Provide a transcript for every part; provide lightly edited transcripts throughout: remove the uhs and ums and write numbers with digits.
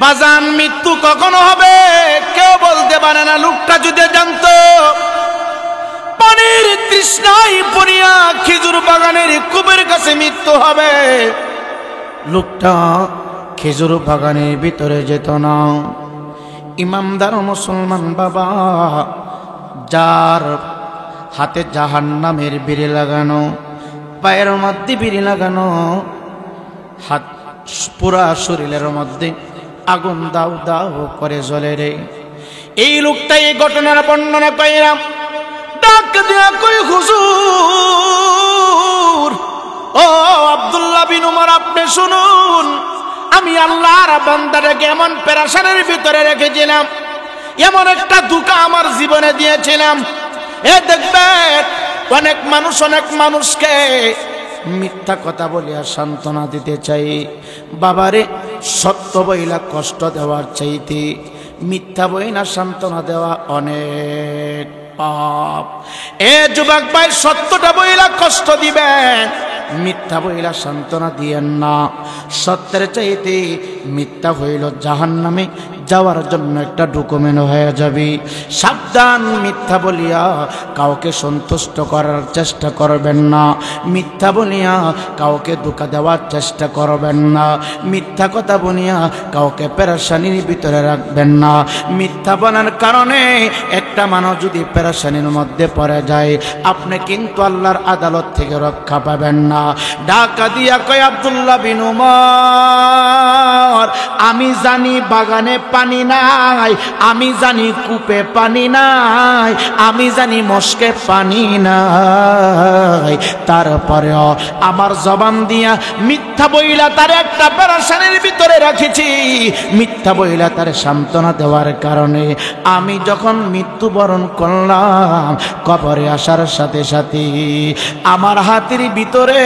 বাজান মৃত্যু কখন হবে কেউ বলতে পারে না। লোকটা যদি জানতো পানির তৃষ্ণায় পড়িয়া খেজুর বাগানের কূপের কাছে মৃত্যু হবে, লোকটা খেজুর বাগানের ভিতরে যেত না। ইমামদার মুসলমান বাবা, যার হাতে জাহান্নামের বিড়ি লাগানো, পায়ের মধ্যে বিড়ি লাগানো, হাত পুরা শরীরের মধ্যে আগুন দাউ দাউ করে জ্বলে রে, এই লোকটা এই ঘটনার বর্ণনা কইরা ডাক দিয়া কই, হুজুর ও আব্দুল্লাহ বিন উমর, আপনি শুনুন, আমি আল্লাহর বান্দাটাকে এমন পেরেশানির ভিতরে রেখেছিলাম, এমন একটা দুঃখ আমার জীবনে দিয়েছিলাম। এ দেখবেন অনেক মানুষকে মিথ্যা কথা বলিয়া সান্ত্বনা দিতে চাই। বাবারে, সত্য বইলা কষ্ট দেওয়ার চাইতে মিথ্যা বইলা সান্ত্বনা দেওয়া অনেক পাপ। এ যুবক ভাই, সত্যটা বইলা কষ্ট দিবেন, মিথ্যা বইলা সান্ত্বনা দিয়েন না। সত্যের চাইতে মিথ্যা হইল জাহান্নামে যাওয়ার জন্য একটা ডকুমেন্ট হয়ে যাবে। সাবধান, মিথ্যা বলিয়া কাউকে সন্তুষ্ট করার চেষ্টা করবেন না, মিথ্যা বলিয়া কাউকে ধোঁকা দেওয়ার চেষ্টা করবেন না, মিথ্যা কথা বলিয়া কাউকে পেরেশানির ভিতরে রাখবেন না। মিথ্যা বলার কারণে একটা মানুষ যদি পেরেশানির মধ্যে পড়ে যায়, আপনি কিন্তু আল্লাহর আদালত থেকে রক্ষা পাবেন না। ডাকা দিয়া কয়, আব্দুল্লাহ বিন উমর, আমি জানি বাগানে পানি নাই, আমি জানি কূপে পানি নাই, আমি জানি মস্কে পানি নাই, তারপরেও আমার জবান দিয়া মিথ্যা বইলা তার একটা পেরেশানির ভিতরে রাখেছি। মিথ্যা বইলা তার সান্ত্বনা দেওয়ার কারণে আমি যখন মৃত্যুবরণ করলাম, কবরে আসার সাথে সাথে আমার হাতের ভিতরে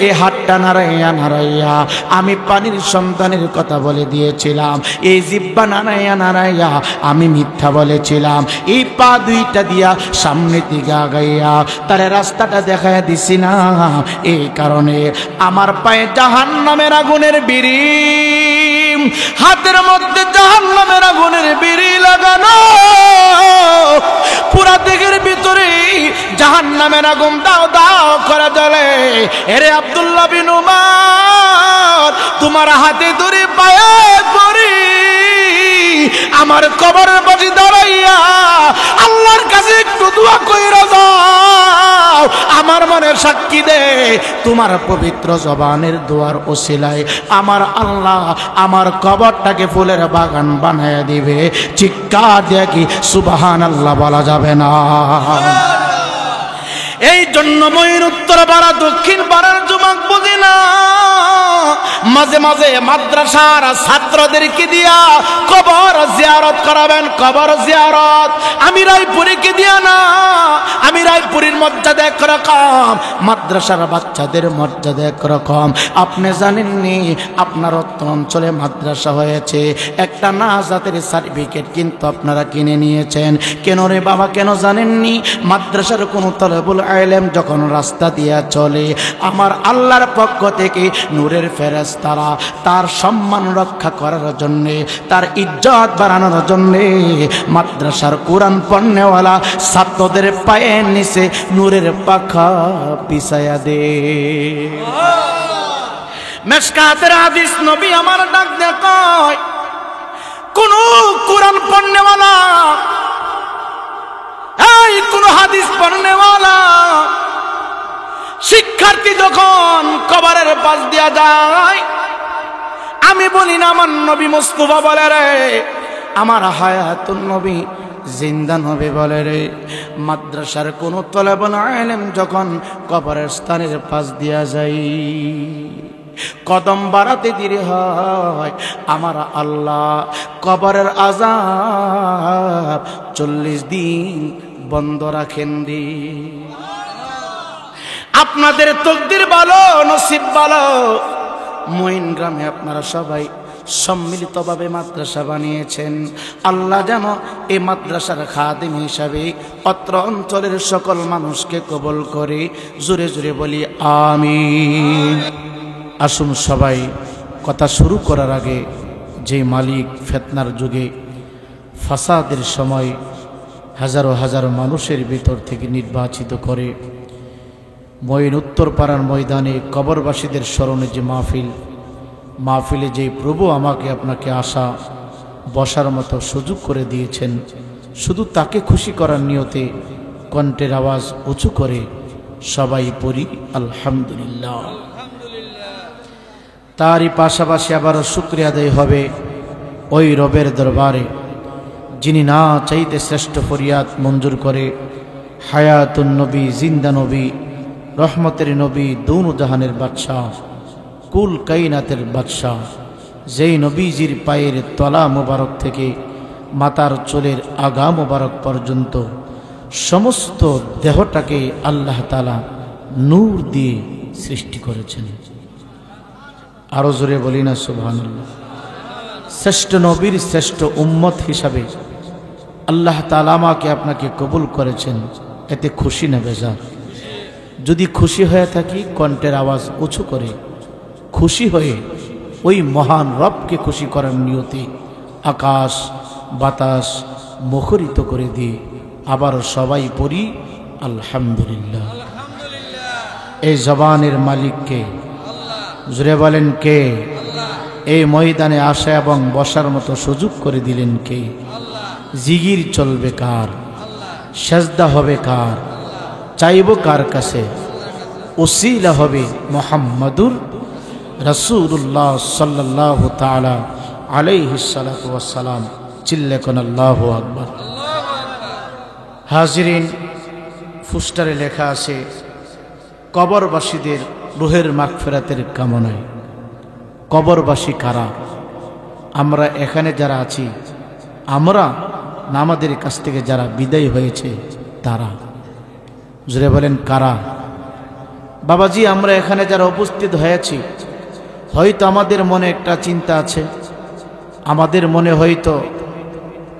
এই হাতটা নাড়াইয়া নাড়াইয়া আমি পানির সন্তানের কথা বলে দিয়েছিলাম, এই জিহ্বা নাড়াইয়া নাড়াইয়া আমি মিথ্যা বলেছিলাম, এই পা দুইটা দিয়া সামনে দিকে আগাইয়া তার রাস্তাটা দেখাইয়া দিছি না। এই কারণে আমার পায়ে জাহান্নামের আগুনের বিড়ি, হাতের মধ্যে জাহান্নামের আগুনের বিড়ি লাগানো, পুরা দেহের ভিতরে জাহান্নামের আগুন দাও দাও করে জ্বলে। এরে আব্দুল্লাহ বিন উমর, তোমার হাতে ধরে পায়ে পড়ি, আমার কবরের পাশে দাঁড়াইয়া আল্লাহর কাছে একটু দোয়া কইরা যাও, আমার মনে সাক্ষী দে, তোমার পবিত্র জবানের দোয়ার ওসিলায় আমার আল্লাহ আমার কবরটাকে ফুলের বাগান বানায় দিবে। চিৎকার দিয়ে কি সুবহানাল্লাহ বলা যাবে না? এই জন্য ময়ূর উত্তর পাড়া দক্ষিণ পাড়ার যুবক বুঝি না, মাঝে মাঝে মাদ্রাসার ছাত্রদেরকে দিয়া কবর জিয়ারত করাবেন। কবর জিয়ারত আমি রায়পুরীকে দিয়া না, আমি রায়পুরীর মর্যাদা একরকম, মাদ্রাসার বাচ্চাদের মর্যাদা একরকম। আপনি জানেননি আপনার অঞ্চলে মাদ্রাসা হয়েছে, একটা নাজাতের সার্টিফিকেট কিন্তু আপনারা কিনে নিয়েছেন। কেন রে বাবা, কেন জানেননি? মাদ্রাসার কোনো তলবুল আলেম যখন রাস্তা দিয়া চলে, আমার আল্লাহর পক্ষ থেকে নূরের ফেরেশতারা তার সম্মান রক্ষা করার জন্যে, তার ইজ্জত বাড়ানোর জন্যে মাদ্রাসার কোরআন পড়নেওয়ালা ছাত্রদের পায়ের নিচে নূরের পাখা বিছায়া দে। মেশকাতের হাদিস, নবী আমার ডাক দেখায়, কোন কোরআন পড়নেওয়ালা, এই কোন হাদিস পড়নেওয়ালা শিক্ষার্থী যখন কবরের পাশ দিয়া যায়, আমি বলি না আমার নবী মুস্তাফা বলে রে, আমার হায়াতুন নবী জিন্দা নবী বলে রে। মাদ্রাসার কোন তলবুল ইলম যখন কবরের স্থানের পাশ দিয়া যায়, কদম বাড়াতে দেরি হয়, আমার আল্লাহ কবরের আযাব 40 দিন বন্ধ রাখেন রে। আপনাদের তকদির ভালো, নসিব ভালো, মঈন গ্রামে আপনারা সবাই সম্মিলিতভাবে মাদ্রাসা বানিয়েছেন। আল্লাহ যেন এই মাদ্রাসার খাদিম হিসাবে অত্র অঞ্চলের সকল মানুষকে কবুল করে। জোরে জোরে বলি আমিন। আসুন সবাই কথা শুরু করার আগে যে মালিক ফিতনার যুগে ফাসাদের সময় হাজারো হাজারো মানুষের ভিতর থেকে নির্বাচিত করে উত্তরপাড়ার ময়দানে কবরবাসীদের স্মরণে যে মাহফিলে যে প্রভু আমাকে আপনাকে আসা বসার মতো সুযোগ করে দিয়েছেন, শুধু তাকে খুশি করার নিয়তে কণ্ঠের আওয়াজ উঁচু করে সবাই পড়ি আলহামদুলিল্লাহ। তারই পাশাপাশি আবারও শুকরিয়া আদায় হবে ওই রবের দরবারে যিনি না চাইতে শ্রেষ্ঠ ফরিয়াদ মঞ্জুর করে, হায়াতুন নবী, জিন্দা নবী, রহমতের নবী, দৌনু জাহানের বাদশাহ, কুল কাইনাতের বাদশাহ, যেই নবীজির পায়ের তলা মোবারক থেকে মাতার চুলের আগা মোবারক পর্যন্ত সমস্ত দেহটাকে আল্লাহ তাআলা নূর দিয়ে সৃষ্টি করেছেন। আরো জোরে বলি না সুবহানাল্লাহ। শ্রেষ্ঠ নবীর শ্রেষ্ঠ উম্মত হিসাবে আল্লাহ তাআলা আমাকে আপনাকে কবুল করেছেন, এতে খুশি না বেজার? যদি খুশি হয়ে থাকি কণ্ঠের আওয়াজ উঁচু করে খুশি হয়ে ওই মহান রবকে খুশি করার নিয়তে আকাশ বাতাস মুখরিত করে দিয়ে আবারও সবাই পড়ি আলহামদুলিল্লাহ। এই জবানের মালিককে জুড়ে বলেন কে? এই ময়দানে আসা এবং বসার মতো সুযোগ করে দিলেন কে? জিগির চলবে কার? সেজদা হবে কার? চাইব কার কাছে? ওসিলা হবে মুহাম্মাদুর রাসূলুল্লাহ সাল্লাল্লাহু তাআলা আলাইহিস সালাতু ওয়াস সালাম। চিল্লে কোন আল্লাহু আকবার। হাজিরিন, ফুস্টারে লেখা আছে কবরবাসীদের রুহের মাগফিরাতের কামনায়। কবরবাসী কারা? আমরা এখানে যারা আছি, আমরা না আমাদের কাছ থেকে যারা বিদায় হয়েছে তারা? জুড়ে বলেন কারা? বাবাজি, আমরা এখানে যারা উপস্থিত হয়েছি, হয়তো আমাদের মনে একটা চিন্তা আছে, আমাদের মনে হয়তো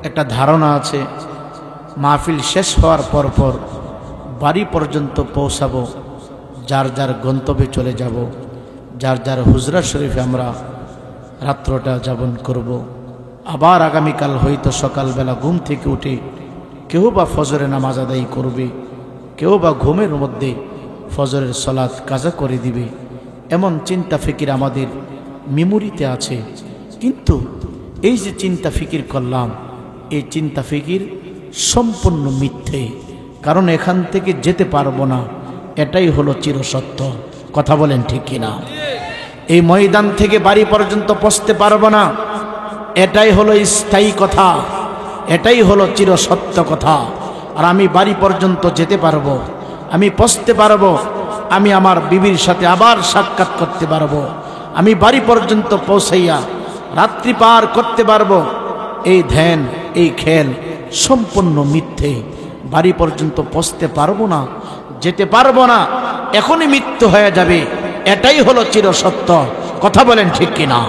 একটা ধারণা আছে, মাহফিল শেষ হওয়ার পর বাড়ি পর্যন্ত পৌঁছাবো, যার যার গন্তব্যে চলে যাব, যার যার হুজরা শরীফে আমরা রাত্রটা যাপন করব। আবার আগামীকাল হয়তো সকালবেলা ঘুম থেকে উঠে কেউ বা ফজরের নামাজ আদায় করবে, কেউ বা ঘুমের মধ্যে ফজরের সালাত কাজা করে দিবে, এমন চিন্তা ফিকির আমাদের মেমোরিতে আছে। কিন্তু এই যে চিন্তা ফিকির করলাম, এই চিন্তা ফিকির সম্পূর্ণ মিথ্যে, কারণ এখান থেকে যেতে পারবো না, এটাই হলো চিরসত্য। কথা বলেন ঠিক কিনা? এই ময়দান থেকে বাড়ি পর্যন্ত পৌঁছতে পারবো না, এটাই হলো স্থায়ী কথা, এটাই হলো চিরসত্য কথা। আর আমি বাড়ি পর্যন্ত যেতে পারবো, আমি পৌঁছতে পারবো, আমি আমার বিবির সাথে আবার সাক্ষাৎ করতে পারবো, আমি বাড়ি পর্যন্ত পৌঁছাইয়া রাত্রি পার করতে পারবো। এই ধ্যান, এই খেল সম্পূর্ণ মিথ্যে। বাড়ি পর্যন্ত পৌঁছতে পারবো না, যেতে পারবো না, এখনই মৃত্যু হয়ে যাবে, এটাই হলো চিরসত্য। কথা বলেন ঠিক কিনা?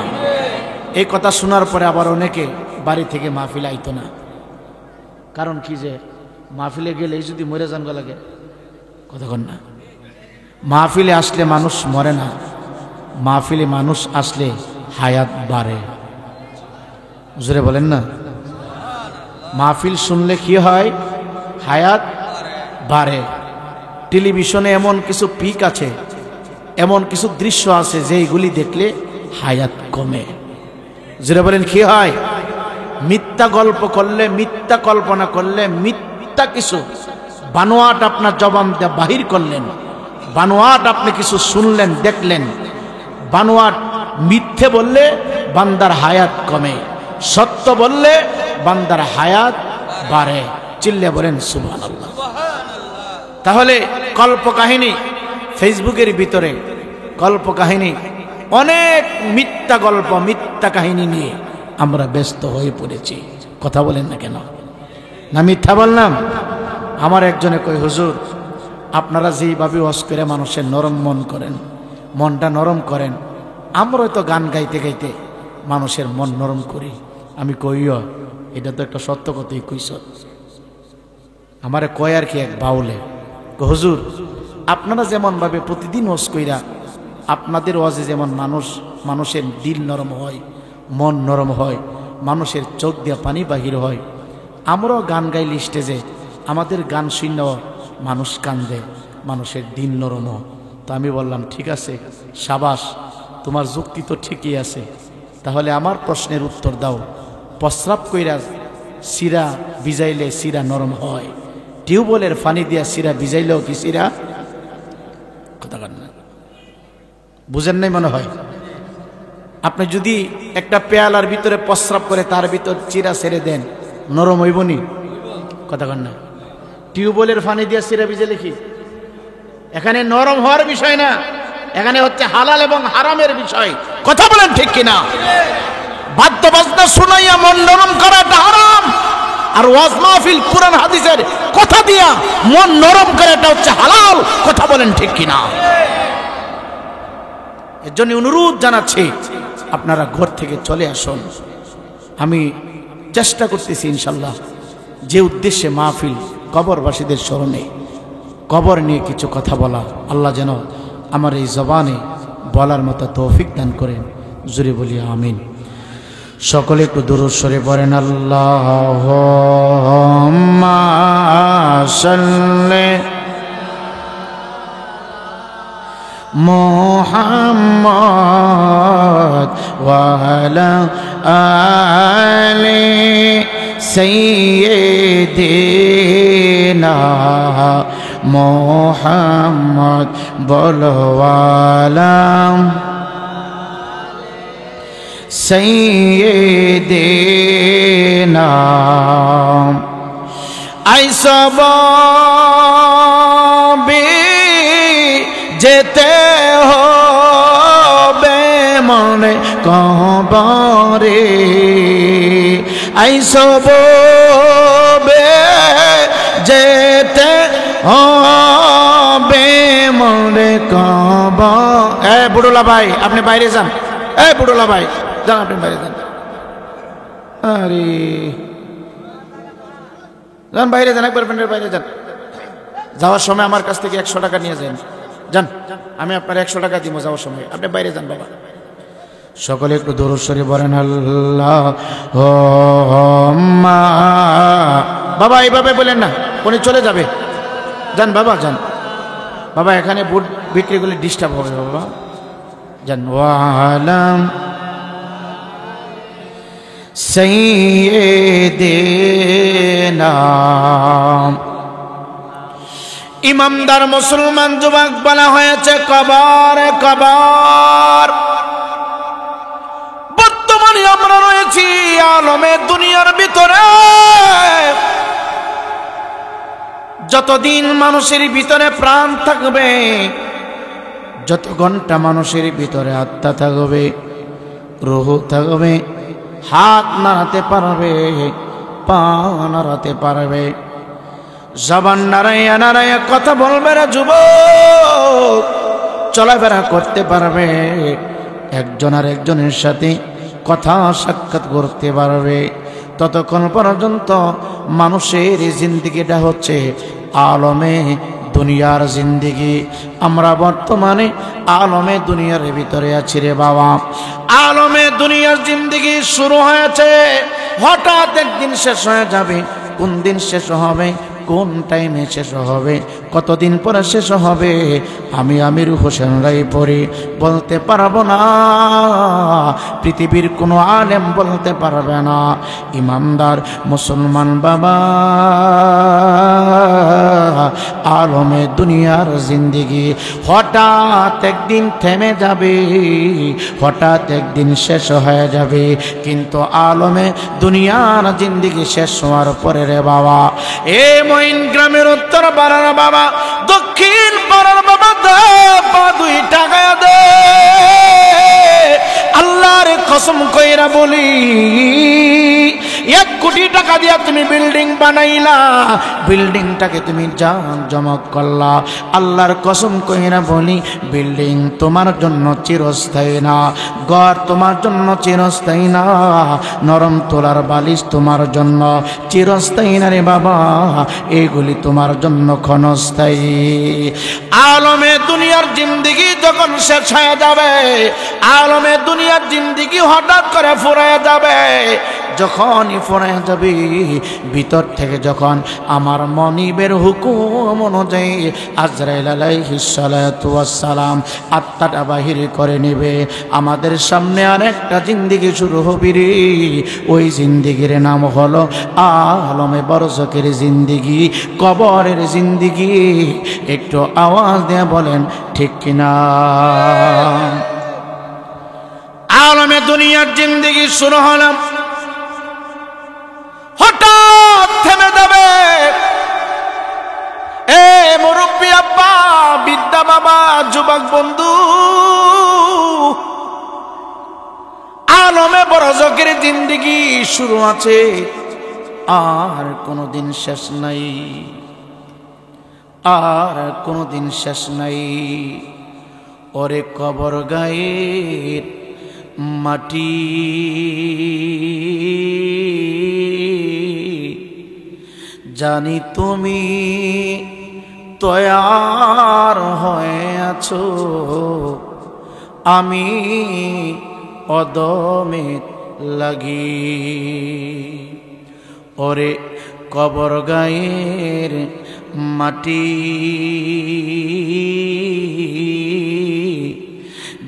এই কথা শোনার পরে আবার অনেকে বাড়ি থেকে মাহফিল আইতো না। কারণ কি, যে মাহফিলে গেলে যদি মরে যান লাগে, কতক্ষণ না। মাহফিলে আসলে মানুষ মরে না, মাহফিলে মানুষ আসলে হায়াত বাড়ে। বুঝলে বলেন না? মাহফিল শুনলে কি হয়? হায়াত বাড়ে। টেলিভিশনে এমন কিছু পিক আছে, এমন কিছু দৃশ্য আছে যেইগুলি দেখলে হায়াত কমে। যেটা বলেন কি হয়? মিথ্যা গল্প করলে, মিথ্যা কল্পনা করলে, মিথ্যা কিছু বানোয়াট আপনার জবান দিয়ে বাহির করলেন, বানোয়াট আপনি কিছু শুনলেন, দেখলেন, বানোয়াট মিথ্যে বললে বান্দার হায়াত কমে, সত্য বললে বান্দার হায়াত বাড়ে। চিল্লে বলেন সুবহানাল্লাহ। তাহলে কল্প কাহিনী, ফেসবুকের ভিতরে কল্প কাহিনী, অনেক মিথ্যা গল্প, মিথ্যা কাহিনী নিয়ে আমরা ব্যস্ত হয়ে পড়েছি। কথা বলেন না কেন? না মিথ্যা বললাম? আমার একজনে কই, হুজুর আপনারা যেইভাবে ওয়াজ করে মানুষের নরম মন করেন, মনটা নরম করেন, আমরাও তো গান গাইতে গাইতে মানুষের মন নরম করি। আমি কইও, এটা তো একটা সত্য কথাই কইস। আমারে কয় আর কি এক বাউলে, হুজুর আপনারা যেমনভাবে প্রতিদিন ওয়াজ কইরা, আপনাদের ওয়াজে যেমন মানুষের দিল নরম হয়, মন নরম হয়, মানুষের চোখ দিয়ে পানি বাহির হয়। আমরাও গান গাইলি স্টেজে, আমাদের গান শূন্য মানুষ কান্দে, মানুষের দিন নরম। তো আমি বললাম ঠিক আছে, সাবাস, তোমার যুক্তি তো ঠিকই আছে। তাহলে আমার প্রশ্নের উত্তর দাও, প্রস্রাব কইরা শিরা ভিজাইলে শিরা নরম হয়, টিউবওয়েলের পানি দিয়া শিরা ভিজাইলেও কি শিরা? কথা বলেন না, বুঝেন নাই মনে হয়। আপনি যদি একটা পেয়ালার ভিতরে প্রস্রাব করে তার ভিতর চিরা ছেড়ে দেন, নরম হইবনি? কথা বলেন না। টিউবওয়েলের পানি দিয়া শিরা ভিজাইলে কি? এখানে নরম হওয়ার বিষয় না, এখানে হচ্ছে হালাল এবং হারামের বিষয়। কথা বলেন ঠিক কিনা? বাদ্য বাজনা শুনাইয়া মন নরম করাটা হারাম, আর ওয়াজ মাহফিল কুরআন হাদিসের কথা দিয়া মন নরম করাটা হচ্ছে হালাল। কথা বলেন ঠিক কিনা? এর জন্য অনুরোধ জানাচ্ছি, আপনারা ঘর থেকে চলে আসুন। আমি চেষ্টা করতেছি ইনশাল্লাহ, যে উদ্দেশ্যে মাহফিল, কবরবাসীদের স্মরণে, কবর নিয়ে কিছু কথা বলা, আল্লাহ যেন আমার এই জবানে বলার মতো তৌফিক দান করেন। জুড়ে বলি আমিন। সকলে একটু দুরূদ শরীফ পড়েন। আল্লাহুম্মা সাল্লি মুহাম্মদ ওয়া আলা আলি সাইয়্যিদিনা মুহাম্মদ বলওয়ালা সাইয়্যিদিনা। আইসবি যেতে হবে মনে কবরে, আইসবে যেতে হবে মনে কবরে। এ বুড়োলা ভাই, আপনি বাইরে যান। এ বুড়োলা ভাই, যান, আপনি বাইরে যান। আরে যান, বাইরে যান, একবার বাইরে যান। যাওয়ার সময় আমার কাছ থেকে 100 টাকা নিয়ে যান। যান, আমি আপনার 100 টাকা দিব যাওয়ার সময়, আপনি বাইরে যান বাবা। সকলে একটু দরুদ শরীফ পড়েন। আল্লাহুম্মা, বাবা এইভাবে বলেন না, উনি চলে যাবে। যান বাবা, যান বাবা, এখানে বুট বিক্রি করলে ডিস্টার্ব হবে বাবা। যান। ওয়ালাম সাইয়্যিদিনা। ইমামদার মুসলমান যুবক বলা হয়েছে কবর, কবর। বর্তমানে আমরা রয়েছি আলমে দুনিয়ার ভিতরে। যতদিন মানুষের ভিতরে প্রাণ থাকবে, যত ঘন্টা মানুষের ভিতরে আত্মা থাকবে, রূহ থাকবে, হাত নাড়াতে পারবে, পা নাড়াতে পারবে, জবান নাড়াইয়া নাড়াইয়া কথা বলবে না যুবক, চলাফেরা করতে পারবে, একজন আর একজনের সাথে কথা সাক্ষাৎ করতে পারবে। ততক্ষণ পর্যন্ত মানুষের জিন্দিগিটা হচ্ছে আলমে দুনিয়ার জিন্দিগি। আমরা বর্তমানে আলমে দুনিয়ার ভিতরে আছি রে বাবা। আলমে দুনিয়ার জিন্দিগি শুরু হয়েছে, হঠাৎ একদিন শেষ হয়ে যাবে। কোন দিন শেষ হবে, কোন টাইমে শেষ হবে, কতদিন পরে শেষ হবে, আমি আমির হোসেন রায় পড়ি বলতে পারবো না, পৃথিবীর কোনো আলেম বলতে পারবে না। ইমানদার মুসলমান বাবা, আলমে দুনিয়ার জিন্দিগি হঠাৎ একদিন থেমে যাবে, হঠাৎ একদিন শেষ হয়ে যাবে। কিন্তু আলমে দুনিয়ার জিন্দিগি শেষ হওয়ার পরে রে বাবা, এ মঈন গ্রামের উত্তর পাড়ার বাবা, দক্ষিণ পাড়ার বাবা, দে পা 2 টাকা দে। আল্লাহর কসম কইরা বলি, এক কোটি টাকা দিয়া তুমি বিল্ডিং বানাইলা, বিল্ডিংটাকে তুমি জাঁকজমক করলা। আল্লাহর কসম কইরা বলি, বিল্ডিং তোমার জন্য চিরস্থায়ী না, ঘর তোমার জন্য চিরস্থায়ী না, নরম তোলার বালিশ তোমার জন্য চিরস্থায়ী না রে বাবা, এগুলি তোমার জন্য ক্ষণস্থায়ী। আলমে দুনিয়ার জিন্দেগি যখন শেষ হয়ে যাবে, আলমে দুনিয়ার জিন্দেগি হঠাৎ করে ফুরায় যাবে, যখনই ফুরায় যাবে, ভিতর থেকে যখন আমার মনিবের হুকুম অনুযায়ী আজরাইল আলাইহিস সালাতু ওয়াস সালাম আত্মাটা বাহির করে নেবে, আমাদের সামনে আরেকটা জিন্দেগি শুরু হবে রে। ওই জিন্দেগির নাম হলো আলমে বরজকের জিন্দেগি, কবরের জিন্দেগি। একটু আওয়াজ দিয়ে বলেন ঠিক কিনা? আলমে দুনিয়ার জিন্দেগি শুরু হলাম, হঠাৎ থেমে যাবে। এ মুরব্বী আব্বা, বিদ্যা বাবা, যুবক বন্ধু, আলমে বরজকের জিন্দেগি শুরু আছে, আর কোনদিন শেষ নাই, আর কোনদিন শেষ নাই। ওরে কবর গায়ের মাটি, জানি তুমি তৈয়ার হয়ে আছো, আমি অদমে লাগি। ওরে কবর গায়ের মাটি,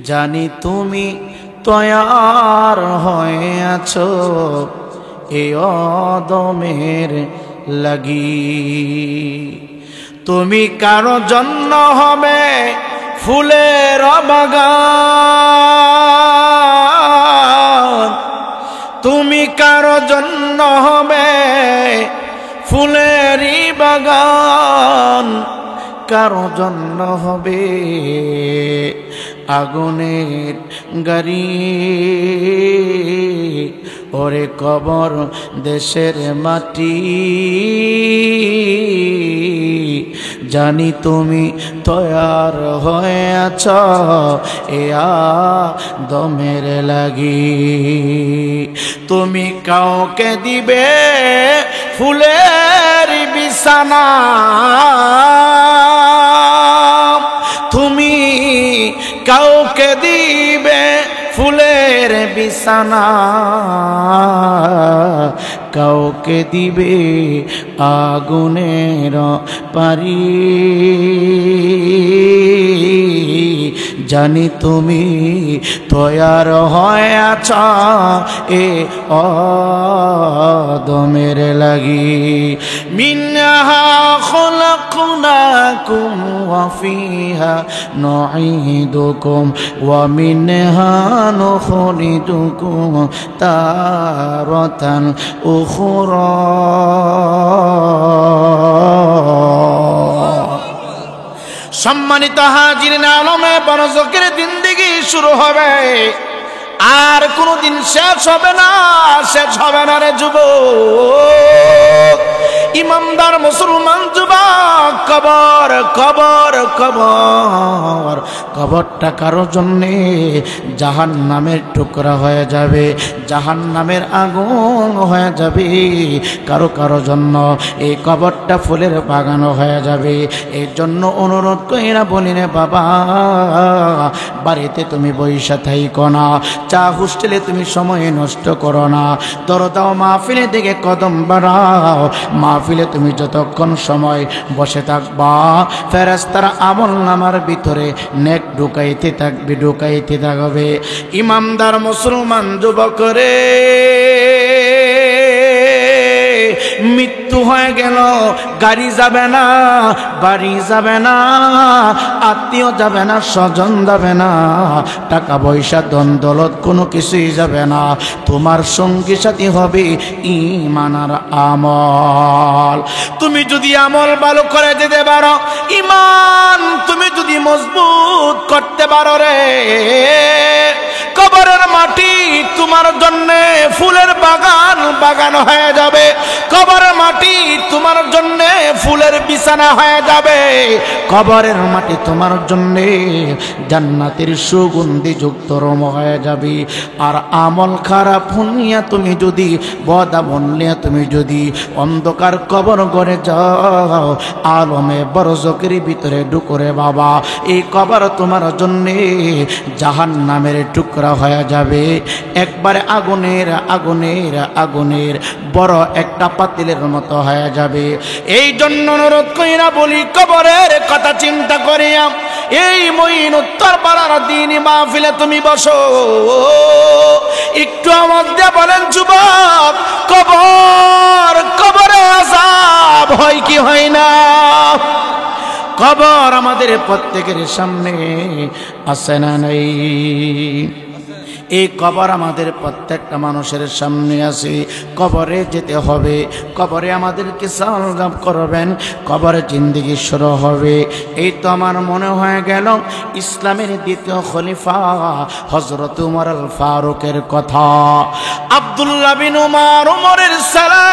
জানি তুমি তৈয়ার হয়ে আছো, এ অদমের লাগি। তুমি কারো জন্য হবে ফুলের বাগান, তুমি কারো জন্য হবে ফুলেরই বাগান, কারো জন্য হবে আগুনের গাড়ি। ওরে কবর দেশের মাটি, জানি তুমি তৈয়ার হয়ে আছ, এ আদমের লাগি। তুমি কাউকে দিবে ফুলের বিছানা, তুমি কাউকে দিবে ফুলের বিছানা, কাউকে দিবে আগুনের পারি, জানি তুমি তৈয়ার হয়ে আছো, এ আদমের লাগি। মিনহা খলাকনাকুম ওয়া ফিহা নুঈদুকুম ওয়া মিনহা নুখরিজুকুম তারাতান উখরা। সম্মানিত হাজিরিন, আলমে বরজকের জিন্দেগি শুরু হবে, আর কোনদিন শেষ হবে না, শেষ হবে না রে যুবক, ইমানদার মুসলমান যুবক। কবর কবর কবর, কবরটা কারো জন্যে জাহান্নামের টুকরা হয়ে যাবে, জাহান্নামের আগুন হয়ে যাবে। কারো কারো জন্য এই কবরটা ফুলের বাগান হয়ে যাবে। এই জন্য অনুরোধ কইরা বলি রে বাবা, বাড়িতে তুমি বইসা থাইকো না, চা হোস্টেলে তুমি সময় নষ্ট করো না, দরদাও মাহফিলে দিকে কদম বাড়াও। মাহফিলে তুমি যতক্ষণ সময় বসে থাকবা, ফেরেশতারা আমল নামার ভিতরে নেক ঢুকাইতে থাকবে, ঢুকাইতে থাকবে। ইমানদার মুসলমান যুবক রে, মৃত্যু হয়ে গেল, গাড়ি যাবে না, বাড়ি যাবে না, আত্মীয় যাবে না, স্বজন যাবে না, টাকা পয়সা ধন দৌলত কোনো কিছুই যাবে না। তোমার সঙ্গী সাথী হবে ঈমান আর আমল। তুমি যদি আমল ভালো করে যেতে পারো, ঈমান তুমি যদি মজবুত করতে পারো রে, কবরের মাটি তোমার জন্য ফুলের বাগান বাগান হয়ে যাবে, কবরের মাটি তোমার জন্য ফুলের বিছানা হয়ে যাবে, কবরের মাটি তোমার জন্য জান্নাতের সুগন্ধি যুক্ত রম হয়ে যাবে। আর আমল খারাপ শুনিয়া তুমি যদি বদ আমল নিয়ে তুমি যদি অন্ধকার কবর করে যাও, আলমে বরজকের ভিতরে ঢুকরে বাবা, এই কবর তোমার জন্য জাহান্নামের টুকরা হয়ে যাবে, একবারে আগুনের আগুনের আগুনের বড় একটা পাতিলের মতো হয়ে যাবে। এই জন্য অনুরোধ কইরা বলি, কবরের কথা চিন্তা করিয়া এই মঈন উত্তরপাড়ার দিন মাহফিলে তুমি বসো, একটু আমাদের বলেন যুবক, কবর কবরে আযাব হয় কি হয় না? কবর আমাদের প্রত্যেকের সামনে আছে না নাই? এই কবর আমাদের প্রত্যেকটা মানুষের সামনে আছে। কবরে যেতে হবে, কবরে আমাদেরকে সালাম করবেন, কবরে জিন্দেগি শুরু হবে। এই তো আমার মনে হয়ে গেল ইসলামের দ্বিতীয় খলিফা হযরত উমর আল ফারুকের কথা। আব্দুল্লাহ বিন উমর, উমরের ছেলে।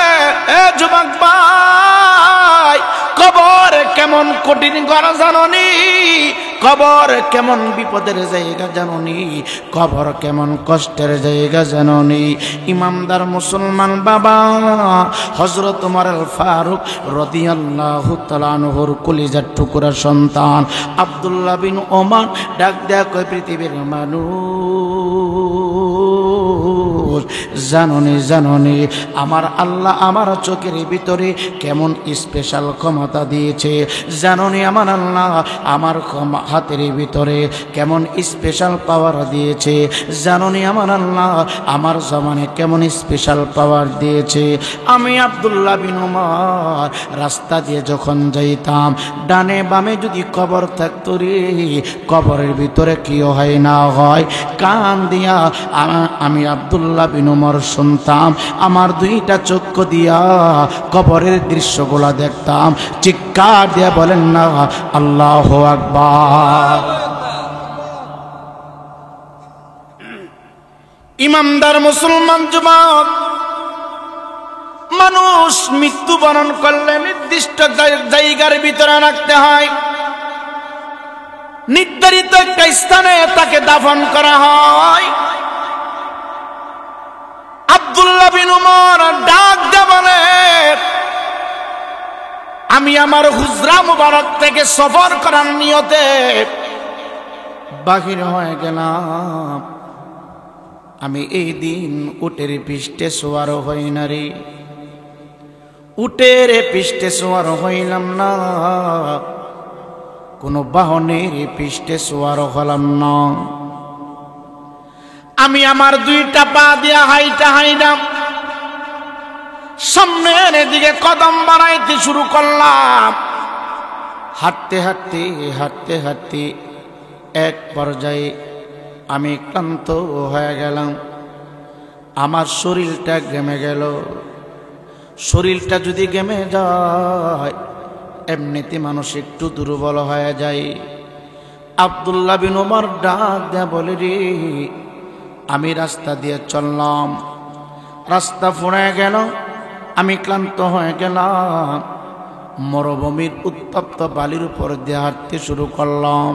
এ যুবক ভাই, কবর কেমন কঠিন ঘর জাননি, কবর কেমন বিপদের জায়গা জাননি, কবর কেমন কষ্টের জায়গা জাননি। ইমানদার মুসলমান বাবা হযরত উমর আল ফারুক রাদিয়াল্লাহু তাআলা আনহুর কলিজার টুকরা সন্তান আব্দুল্লাহ বিন ওমর ডাক দেয়া কই, পৃথিবীর মানুষ জাননি জাননি আমার আল্লাহ আমার চোখের ভিতরে কেমন স্পেশাল ক্ষমতা দিয়েছে, জাননি আমার আল্লাহ আমার হাতের ভিতরে কেমন স্পেশাল পাওয়ার দিয়েছে, জাননি আমার আল্লাহ আমার জমানে কেমন স্পেশাল পাওয়ার দিয়েছে। আমি আব্দুল্লাহ বিন ওমর রাস্তা দিয়ে যখন যাইতাম, ডানে বামে যদি কবর থাকতো রে, কবরের ভিতরে কি হয় না হয়, কান দিয়া আমি আব্দুল্লাহ বিন ওমর শুনতাম, আমার দুইটা চক্ষু দিয়া কবরের দৃশ্যগুলা দেখতাম। চিৎকার দিয়া বলেন না আল্লাহু আকবার। ইমানদার মুসলমান যুবক, মানুষ মৃত্যুবরণ করলে নির্দিষ্ট জায়গার ভিতরে রাখতে হয়, নির্ধারিত একটা স্থানে তাকে দাফন করা হয়। আব্দুল্লাহ বিন উমর ডাক দিয়ে বলে, আমি আমার হুজরা মুবারক থেকে সফর করার নিয়তে বাহির হয়ে গেলাম, আমি এই দিন উটের পৃষ্ঠে সওয়ার হই না রে, উটের পৃষ্ঠে সওয়ার হইলাম না, কোনো বাহনের পৃষ্ঠে সওয়ার হলাম না, আমি আমার দুইটা পা দিয়া হাইটা হাইলাম, সামনের দিকে কদম বাড়াইতে শুরু করলাম। হাঁটতে হাঁটতে হাঁটতে হাঁটতে এক পর্যায়ে আমি ক্লান্ত হয়ে গেলাম, আমার শরীরটা ঘেমে গেল। শরীরটা যদি ঘেমে যায়, এমনিতে মানুষ একটু দুর্বল হয়ে যায়। আব্দুল্লাহ বিন ওমর ডাক দেয়া বলে, রে আমি রাস্তা দিয়ে চললাম, রাস্তা ফুরায় গেল, আমি ক্লান্ত হয়ে গেলাম, মরুভূমির উত্তপ্ত বালির উপর দিয়ে হাঁটতে শুরু করলাম।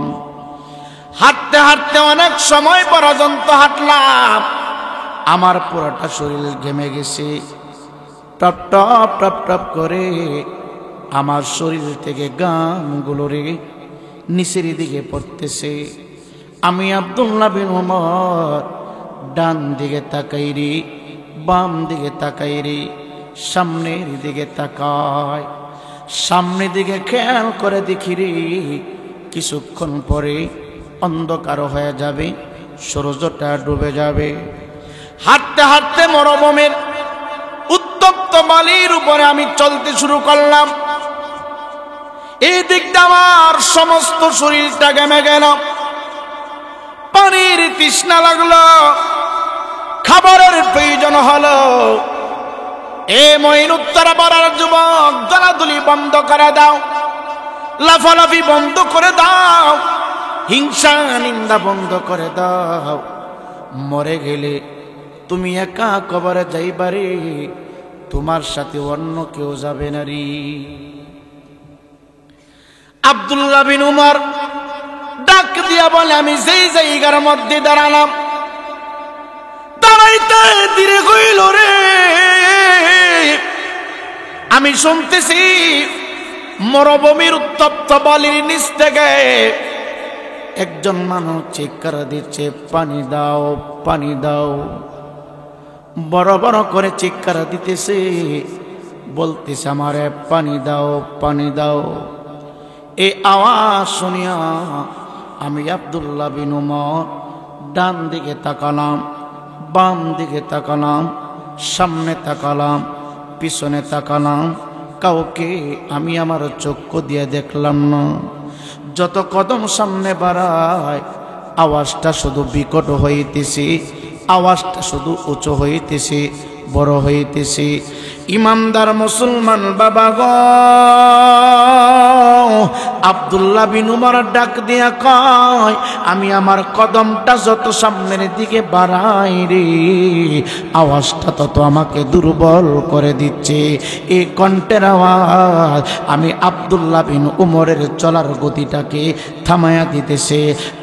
হাঁটতে হাঁটতে অনেক সময় পর্যন্ত হাঁটলাম, আমার পুরোটা শরীর ঘেমে গেছে, টপ টপ টপ টপ করে আমার শরীর থেকে ঘামগুলো রে নিচের দিকে পড়তেছে। আমি আব্দুল্লাহ বিন ওমর ডান দিকে তাকাই রে, বাম দিকে তাকাই রে, সামনের দিকে তাকায়, সামনের দিকে খেয়াল করে দেখি রে, কিছুক্ষণ পরে অন্ধকার হয়ে যাবে, সূর্যটা ডুবে যাবে। হাঁটতে হাঁটতে মরুভূমির উত্তপ্ত বালির উপরে আমি চলতে শুরু করলাম। এই দিকটা আমার সমস্ত শরীরটা ঘেমে গেল, পানির তৃষ্ণা লাগলো, খাবারের প্রয়োজন হলো। এ মঈন উত্তরপাড়ার যুবক, দলাদলি বন্ধ করে দাও, লাফালাফি বন্ধ করে দাও, হিংসা নিন্দা বন্ধ করে দাও। মরে গেলে তুমি একা কবরে যাইবারে, তোমার সাথে অন্য কেউ যাবে না রে। আব্দুল্লাহ বিন উমর ডাক দিয়া বলে, আমি যেই জায়গার মধ্যে দাঁড়ালাম, দাঁড়াইতে ধীরে কইল রে, আমি শুনতেছি মরুভূমির উত্তপ্ত বালির নিচ থেকে একজন মানুষ চিৎকার দিচ্ছে, পানি দাও, পানি দাও। বড় বড় করে চিৎকার দিতেছে, বলতেছে আমারে পানি দাও, পানি দাও। এই আওয়াজ শুনিয়া আমি আব্দুল্লাহ বিন উমর ডান দিকে তাকালাম, বাম দিকে তাকালাম, সামনে তাকালাম, পিছনে তাকালাম, কাউকে আমি আমার চক্ষু দিয়ে দেখলাম না। যত কদম সামনে বাড়ায় আওয়াজটা শুধু বিকট হইতেছে, আওয়াজটা শুধু উঁচু হইতেছে, বড় হইতেছে। ইমানদার মুসলমান বাবা গো, আব্দুল্লাহ বিন উমর ডাক দিয়া কয়, আমি আমার কদমটা যত সামনের দিকে বাড়াই রে, আওয়াজটা তত আমাকে দুর্বল করে দিচ্ছে। এই কণ্ঠের আওয়াজ আমি আব্দুল্লাহ বিন উমরের চলার গতিটাকে থামায়া দিতেছে,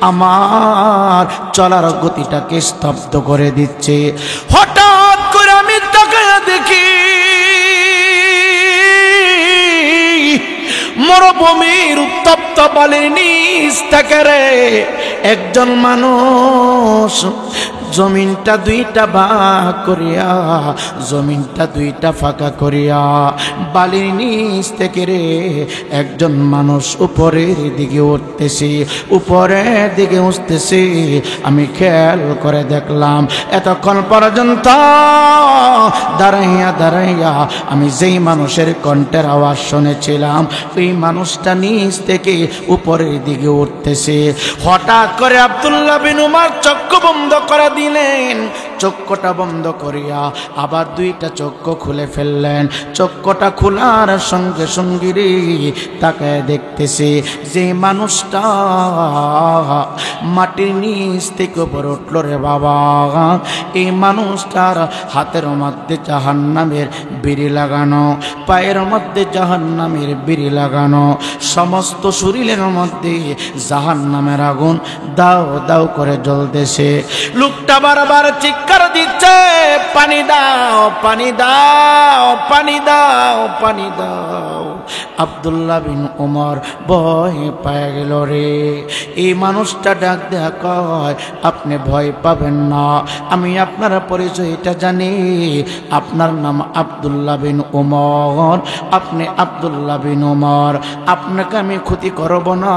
আমার চলার গতিটাকে স্তব্ধ করে দিচ্ছে। হঠাৎ করে আমি তাকায়া দেখি মরুভূমির উত্তপ্ত বালির নিচ থেকে রে একজন মানুষ জমিনটা দুইটা ভাগ করিয়া, জমিনটা দুইটা ফাঁকা করিয়া বালির নিচ থেকে রে একজন মানুষ উপরের দিকে উঠতেছে, উপরের দিকে উঠতেছে। আমি খেয়াল করে দেখলাম, এতক্ষণ পর্যন্ত দাঁড়াইয়া দাঁড়াইয়া আমি যেই মানুষের কণ্ঠের আওয়াজ শুনেছিলাম, ওই মানুষটা নিচ থেকে উপরের দিকে উঠতেছে। হঠাৎ করে আব্দুল্লাহ বিন উমর চক্ষু বন্ধ করে দিলেন, চক্ষুটা বন্ধ করিয়া আবার দুইটা চক্ষু খুলে ফেললেন। চক্ষুটা খোলার সঙ্গে সঙ্গে রে তাকায় দেখতেছে যে মানুষটা মাটির নিচ থেকে উপরে উঠল রে বাবা। এই মানুষটার হাতের মধ্যে জাহান্নামের বিড়ি লাগানো, পায়ের মধ্যে জাহান্নামের বিড়ি লাগানো, সমস্ত শরীরের মধ্যে জাহান্নামের আগুন দাও দাও করে জ্বলতেছে। লোকটা বারবার চিৎকার দিচ্ছে, পানি দাও, পানি দাও, পানি দাও, পানি দাও। আব্দুল্লাহ বিন উমর ভয় পায় গেল রে। এই মানুষটা ডাক দেয়া কয়, আপনি ভয় পাবেন না, আমি আপনার পরিচয়টা জানি, আপনার নাম আব্দুল্লাহ বিন উমর, আপনি আব্দুল্লাহ বিন উমর, আপনাকে আমি ক্ষতি করব না,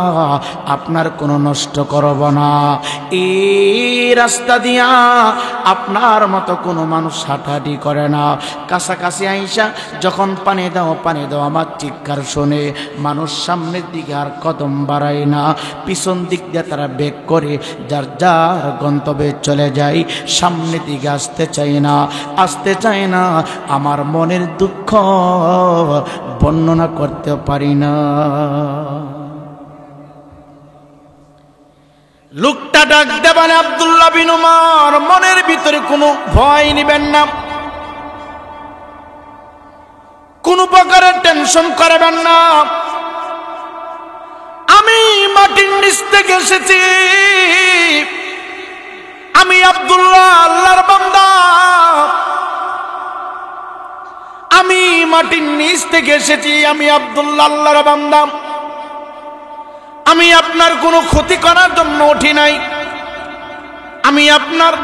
আপনার কোনো নষ্ট করব না। এই রাস্তা দিয়া আপনার মতো কোনো মানুষ হাঁটাহাঁটি করে না। কাছাকাছি আইসা যখন পানি দাও, পানি দাও আমার চিৎকার শুনে মানুষ সামনের দিকে আর কদম বাড়ায় না, পিছন দিক দিয়ে তারা বেগ করে যার যার গন্তব্যে চলে যায়, সামনের দিকে আসতে চায় না, আসতে চায় না। আমার মনের দুঃখ বর্ণনা করতে পারি না। লোকটা ডাক দেবেন, আব্দুল্লাহ বিন উমর মনের ভিতরে কোনো ভয় নিবেন না, কোনো প্রকারের টেনশন করবেন না। আমি মাটির নিচ থেকে এসেছি, আমি আব্দুল্লাহ আল্লাহর বান্দা, আমি মাটির নিচ থেকে এসেছি, আমি আব্দুল্লাহ আল্লাহর বান্দা। আমি আপনার কোনো ক্ষতি করার জন্য উঠি নাই, আমি আপনার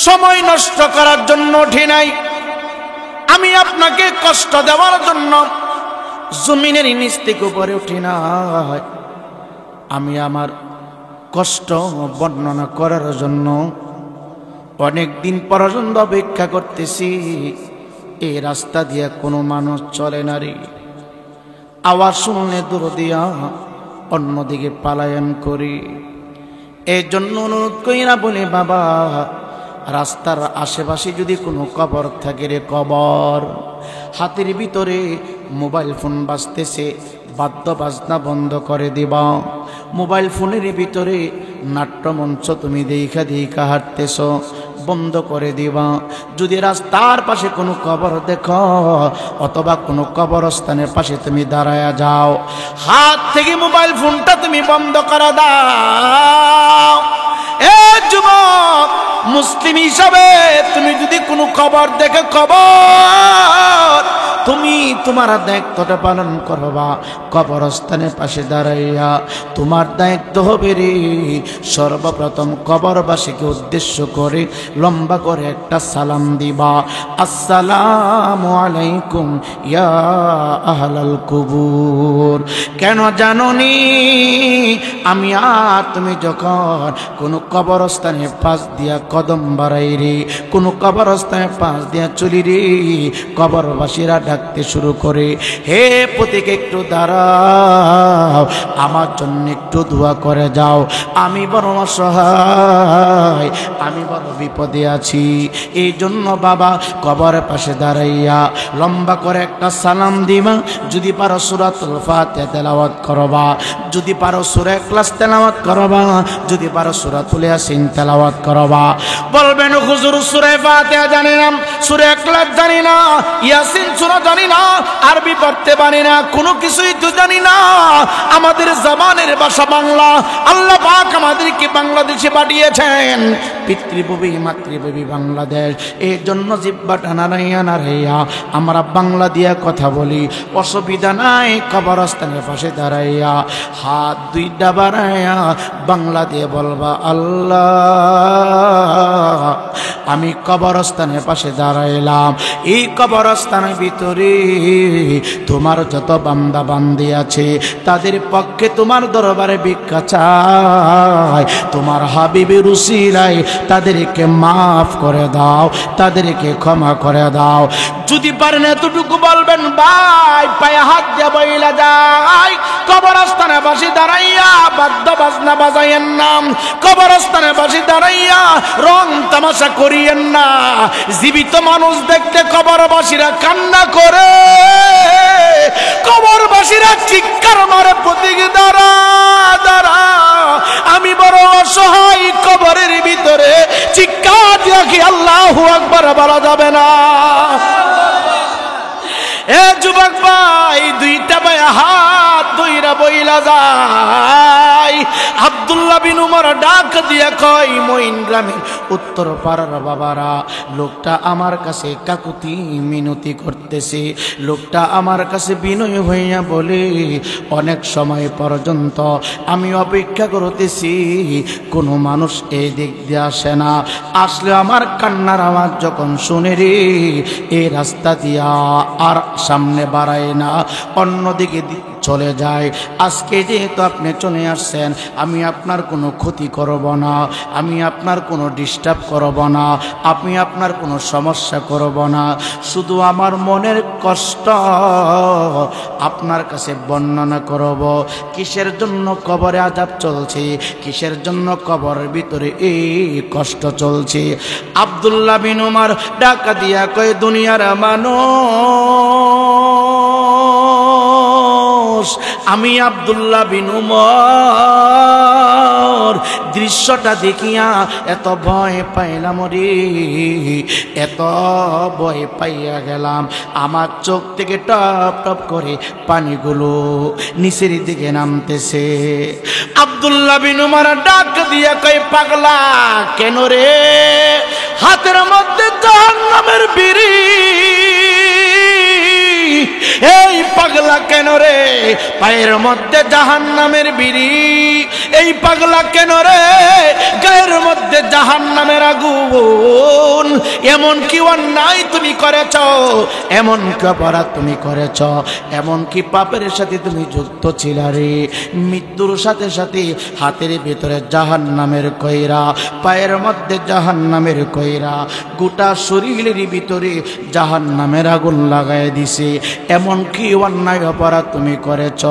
সময় নষ্ট করার জন্য উঠি নাই, আমি আপনাকে কষ্ট দেওয়ার জন্য জমিনের নিচ থেকে উপরে উঠি নাই, আমি আমার কষ্ট বর্ণনা করার জন্য অনেক দিন পর্যন্ত অপেক্ষা করতেছি। এই রাস্তা দিয়ে কোনো মানুষ চলে না রে, আওয়াজ শুনলে দূর দিয়া অন্যদিকে পালায়ন করি। এই জন্য অনুরোধ কইরা বলি, বাবা রাস্তার আশেপাশে যদি কোনো কবর থাকে রে, কবর, হাতের ভিতরে মোবাইল ফোন বাজতেছে, বাদ্য বাজনা বন্ধ করে দিবা। মোবাইল ফোনের ভিতরে নাট্যমঞ্চ তুমি দেখা দেখা হাঁটতেছ, বন্ধ করে দিবা। যদি রাস্তার পাশে কোনো কবর দেখো অথবা কোনো কবরস্থানের পাশে তুমি দাঁড়ায়া যাও, হাত থেকে মোবাইল ফোনটা তুমি বন্ধ করে দাও। এ যুবক, মুসলিম হিসাবে তুমি যদি কোনো কবর দেখে, কবর তুমি তোমার দায়িত্বটা পালন করবা। কবরস্থানের পাশে দাঁড়াইয়া তোমার দায়িত্ব হবে রে, সর্বপ্রথম কবরবাসীকে উদ্দেশ্য করে লম্বা করে একটা সালাম দিবা, আসসালামু আলাইকুম ইয়া আহলাল কুবুর। কেন জানোনি? আমি আর তুমি যখন কোনো কবরস্থানের পাশ দিয়া কদম বাড়াই রে, কোনো কবরস্থানের পাশ দিয়া চলি রে, কবরবাসীরা ডাকতে শুরু করে, হে পথিক একটু দাঁড়াও, আমার জন্য একটু দোয়া করে যাও, আমি বড় অসহায়, আমি বড় বিপদে আছি। এই জন্য বাবা কবরের পাশে দাঁড়াইয়া লম্বা করে একটা সালাম দিবা। যদি পারো সূরাতুল ফাতিহা তেলাওয়াত করবা, যদি পারো সূরা ইখলাস তেলাওয়াত করবা, যদি পারো সূরাতুল ইয়াসিন তেলাওয়াত করবা। বলবেন হুজুর সূরা ফাতিহা জানি না, সূরা ইখলাস জানি না, ইয়াসিন সূরা জানি না, আরবি পড়তে পারি না, কোনো কিছুই তো জানি না। আমাদের জবানের ভাষা বাংলা, আল্লাহ পাক আমাদেরকে বাংলাদেশে পাঠিয়েছেন, পিতৃভূমি মাতৃভূমি বাংলাদেশ। এই জন্য জিহ্বাটা নাড়াইয়া নাড়াইয়া আমরা বাংলা দিয়া কথা বলি, অসুবিধা নাই। কবরস্থানের পাশে দাঁড়াইয়া হাত দুইটা বাড়াইয়া বাংলা দিয়ে বলবা, আল্লাহ আমি কবরস্থানের পাশে দাঁড়াইলাম, এই কবরস্থানের ভিতরে তোমার যত বান্দা বান্দি আছে তাদের পক্ষে তোমার দরবারে ভিক্ষা চাই, তোমার হাবিবের উসিলায় তাদেরকে মাফ করে দাও, তাদেরকে ক্ষমা করে দাও। যদি পারেন এতটুকু বলবেন, ভাই পায়ে হাত দিয়ে বইলা যায়, কবরস্থানের পাশে দাঁড়াইয়া বাদ্য বাজনা বাজাইয়েন না, কবরস্থানের পাশে দাঁড়াইয়া রং তামাশা করিয়েন না। জীবিত মানুষ দেখতে কবরবাসীরা কান্না করে, কবরবাসীরা চিৎকার মারে, প্রতীক দাঁড়া দাঁড়া, আমি বড় অসহায়, কবরের ভিতরে চিৎকার দিয়ে কি আল্লাহু আকবার বলা যাবে না? এ যুবক ভাই, দুইটা ভাই হাত ধইরা বইলা যায়। আব্দুল্লাহ বিন উমর ডাক দিয়া কয়, মঈন গ্রামের উত্তর পাড়ার বাবারা, লোকটা আমার কাছে কাকুতি মিনতি করতেছে, লোকটা আমার কাছে বিনয় হইয়া বলে, অনেক সময় পর্যন্ত আমি অপেক্ষা করতেছি, কোনো মানুষ এই দিক দিয়ে আসে না, আসলে আমার কান্নার আওয়াজ যখন শুনে রে, এই রাস্তা দিয়া আর সামনে বাড়ায় না, অন্যদিকে চলে যায়। আজকে যেহেতু আপনি চলে আসছেন, আমি আপনার কোনো ক্ষতি করব না, আমি আপনার কোনো ডিস্টার্ব করব না, আমি আপনার কোনো সমস্যা করব না, শুধু আমার মনের কষ্ট আপনার কাছে বর্ণনা করব। কিসের জন্য কবরে আযাব চলছে, কিসের জন্য কবরের ভিতরে এই কষ্ট চলছে। আব্দুল্লাহ বিন উমর ডাকা দিয়া কয়, দুনিয়ার মানুষ, আমি আব্দুল্লাহ বিন উমর দৃশ্যটা দেখিয়া এত ভয় পাইলাম রে, এত ভয় পাইয়া গেলাম, আমার চোখ থেকে টপ টপ করে পানিগুলো নিচের দিকে নামতেছে। আব্দুল্লাহ বিন উমর ডাক দিয়া কয়, পাগলা কেন রে? হাতের মধ্যে জাহান্নামের বিড়ি, এই পাগলা কেন রে? পায়ের মধ্যে জাহান্নামের বিড়ি, এই পাগলা কেন রে? গায়ের মধ্যে জাহান্নামের আগুন। এমন কি অন্যায় তুমি করেছ, এমন কি অপরাধ তুমি করেছ, এমন কি পাপের সাথে তুমি যুক্ত ছিল রে? মৃত্যুর সাথে সাথে হাতের ভিতরে জাহান্নামের কইরা, পায়ের মধ্যে জাহান্নামের কইরা, গোটা শরীরের ভিতরে জাহান্নামের আগুন লাগাই দিছে। এমন কি অন্যায় অপরাধ তুমি করেছ?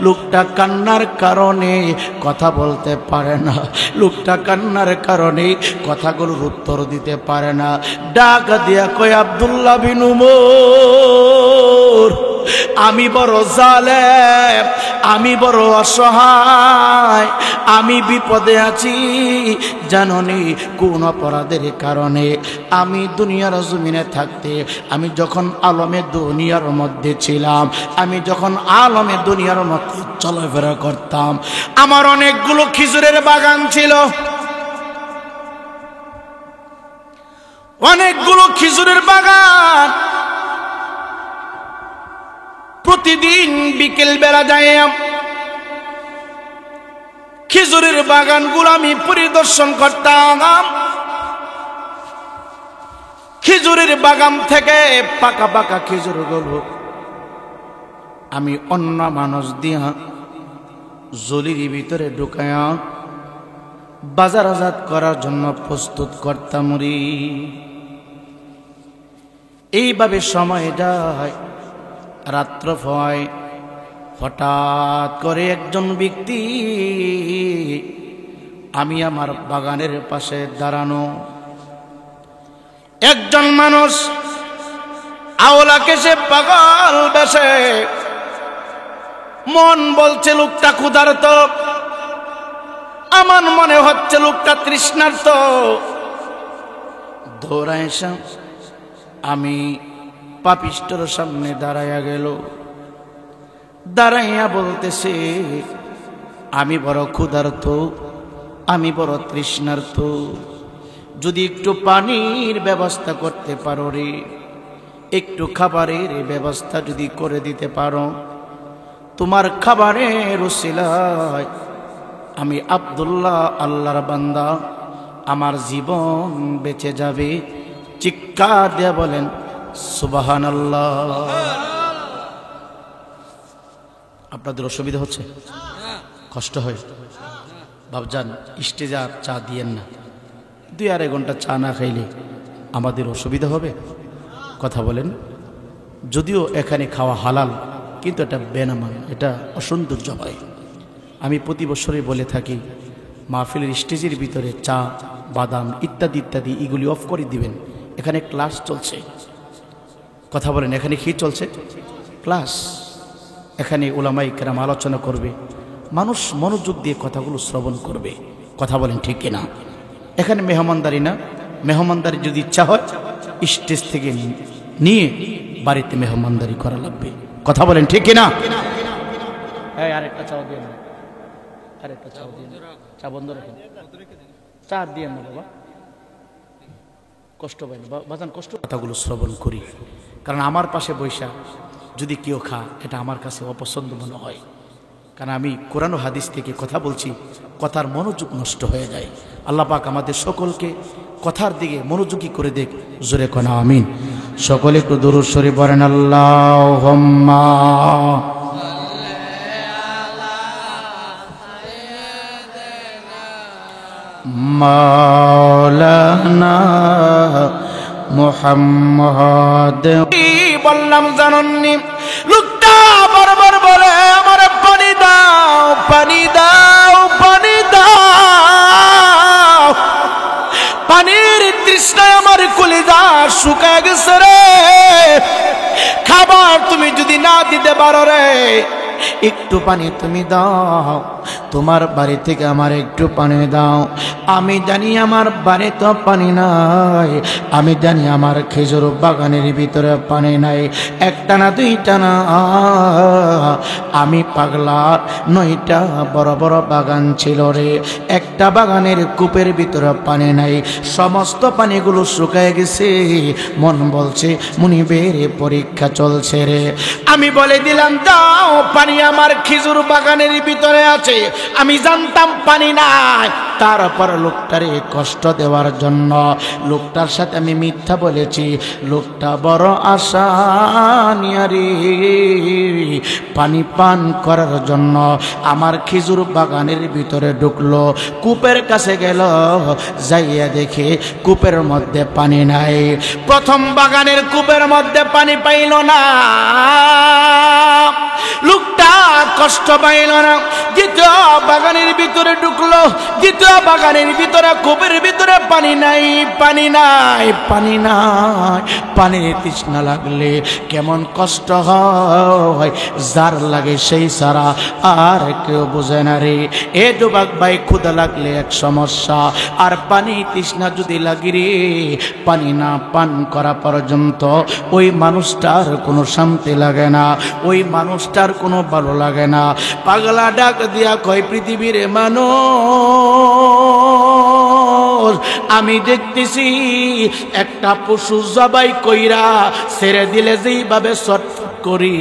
লোকটা কান্নার কারণে কথা বলতে পারে না, লোকটা কান্নার কারণে কথাগুলোর উত্তর দিতে পারে না। ডাক দিয়া কয়, আব্দুল্লাহ বিন উমর আমি বড় জালেম, আমি বড় অসহায়, আমি বিপদে আছি। জাননি কোন অপরাধের কারণে আমি দুনিয়ার জমিনে থাকতে, আমি যখন আলমে দুনিয়ার মধ্যে ছিলাম, আমি যখন আলমে দুনিয়ার মধ্যে চলাফেরা করতাম, আমার অনেকগুলো খেজুরের বাগান ছিল, অনেকগুলো খেজুরের বাগান। প্রতিদিন বিকেল বেলা যাইয়াম খেজুরের বাগানগুলো আমি পরিদর্শন করতাম। খেজুরের বাগান থেকে পাকা পাকা খেজুরগুলো আমি অন্য মানুষ দিয়া জলির ভিতরে ঢুকায়া বাজারজাত করার জন্য প্রস্তুত করতাম রে। এইভাবে সময় যায়, রাত্র হয়। হঠাৎ করে একজন ব্যক্তি আমি আমার বাগানের পাশে দাঁড়ানো একজন মানুষ আওলাকে সে পাগল বেশে, মন বলছে লোকটা ক্ষুধার্ত, আমার মনে হচ্ছে লোকটা তৃষ্ণার্ত। দৌড়ায় এসে আমি পাপিষ্ঠর সামনে দাঁড়াইয়া গেল, দাঁড়াইয়া বলতেছে, আমি বড় ক্ষুধার্ত, আমি বড় তৃষ্ণার্ত, যদি একটু পানির ব্যবস্থা করতে পারো রে, একটু খাবারের ব্যবস্থা যদি করে দিতে পারো, তোমার খাবারের উসিলায় আমি আব্দুল্লাহ আল্লাহর বান্দা, আমার জীবন বেঁচে যাবে। চিৎকার দিয়ে বলেন সুবহানাল্লাহ। আপনাদের অসুবিধা হচ্ছে? কষ্ট হয়? বাবজান স্টেজে আর চা দিয়েন না, 2-2.5 ঘন্টা চা না খাইলে আমাদের অসুবিধা হবে। কথা বলেন। যদিও এখানে খাওয়া হালাল, কিন্তু এটা বেনামান, এটা অসৌন্দর্য হয়। আমি প্রতি বছরই বলে থাকি, মাহফিলের স্টেজের ভিতরে চা, বাদাম ইত্যাদি ইত্যাদি এগুলি অফ করে দিবেন। এখানে ক্লাস চলছে। কথা বলেন, এখানে কি চলছে? ক্লাস। এখানে উলামায়ে কেরাম আলোচনা করবে, মানুষ মনোযোগ দিয়ে কথাগুলো শ্রবণ করবে। কথা বলেন ঠিক কিনা? এখানে মেহমানদারি না। মেহমানদারি যদি ইচ্ছা হয় স্টেজ থেকে নিয়ে বাড়িতে মেহমানদারি করা লাগবে। কথা বলেন ঠিক কিনা? হ্যাঁ, আরেকটা চাও দিয়ে না, আরেকটা চাও দিয়ে, চা বন্ধ রাখেন, চা দিয়ে না বাবা, কষ্ট পাই না বাজান, কষ্ট। কথাগুলো শ্রবণ করি, কারণ আমার পাশে বৈশা যদি কেউ খা, এটা আমার কাছে অপছন্দ মনে হয়। কারণ আমি কোরআন ও হাদিস থেকে কথা বলছি, কথার মনোযোগ নষ্ট হয়ে যায়। আল্লাহ পাক আমাদের সকলকে কথার দিকে মনোযোগী করে দেখ। জোরে কোনা আমিন। সকলে একটু দুরূদ শরীফ পড়েন। আল্লাহুম্মা মাওলানা মুহাম্মদ। বললাম জাননি, লোকটা বারবার বলে আমার পানি দাও, পানি দাও, পানি দাও। পানির তৃষ্ণায় আমার কলিজা শুকায় গেছে রে। খাবার তুমি যদি না দিতে পারো রে, একটু পানি তুমি দাও, তোমার বাড়ি থেকে আমার একটু পানি দাও। আমি জানি আমার বাড়িতে পানি নাই, আমি জানি আমার খেজুর বাগানের ভিতরে পানি নাই। একটা না দুইটা না, আমি পাগলার 9টা বড় বড় বাগান ছিল রে। একটা বাগানের কূপের ভিতরে পানি নাই, সমস্ত পানিগুলো শুকায় গেছে। মন বলছে মুনিবের পরীক্ষা চলছে রে। আমি বলে দিলাম দাও পানি, আমার খেজুর বাগানের ভিতরে আছে। আমি জানতাম পানি নাই, তারপর লোকটারে কষ্ট দেওয়ার জন্য লোকটার সাথে আমি মিথ্যা বলেছি। লোকটা বড় আশা নিয়ে রে পানি পান করার জন্য আমার খেজুর বাগানের ভিতরে ঢুকলো। কূপের কাছে গেল, যাইয়া দেখে কূপের মধ্যে পানি নাই। প্রথম বাগানের কূপের মধ্যে পানি পাইল না। লোকটা কষ্ট পাইল না। দ্বিতীয় বাগানের ভিতরে ঢুকলো, দ্বিতীয় বাগানের ভিতরে কূপের ভিতরে পানি নাই, পানি নাই, পানি নাই। পানির তৃষ্ণা লাগলে কেমন কষ্ট হয়, যার লাগে সেই সারা আর কেউ বোঝে না রে। এ যুবক ভাই, ক্ষুধা লাগলে এক সমস্যা, আর পানি তৃষ্ণা যদি লাগে রে, পানি না পান করা পর্যন্ত ওই মানুষটার কোনো শান্তি লাগে না, ওই মানুষটার কোনো ভালো লাগে না। পাগলা ডাক দিয়া কয়, পৃথিবীর মানুষ, আমি দেখতেছি একটা পশু জবাই কইরা ছেড়ে দিলে যেইভাবে ছটফট করি,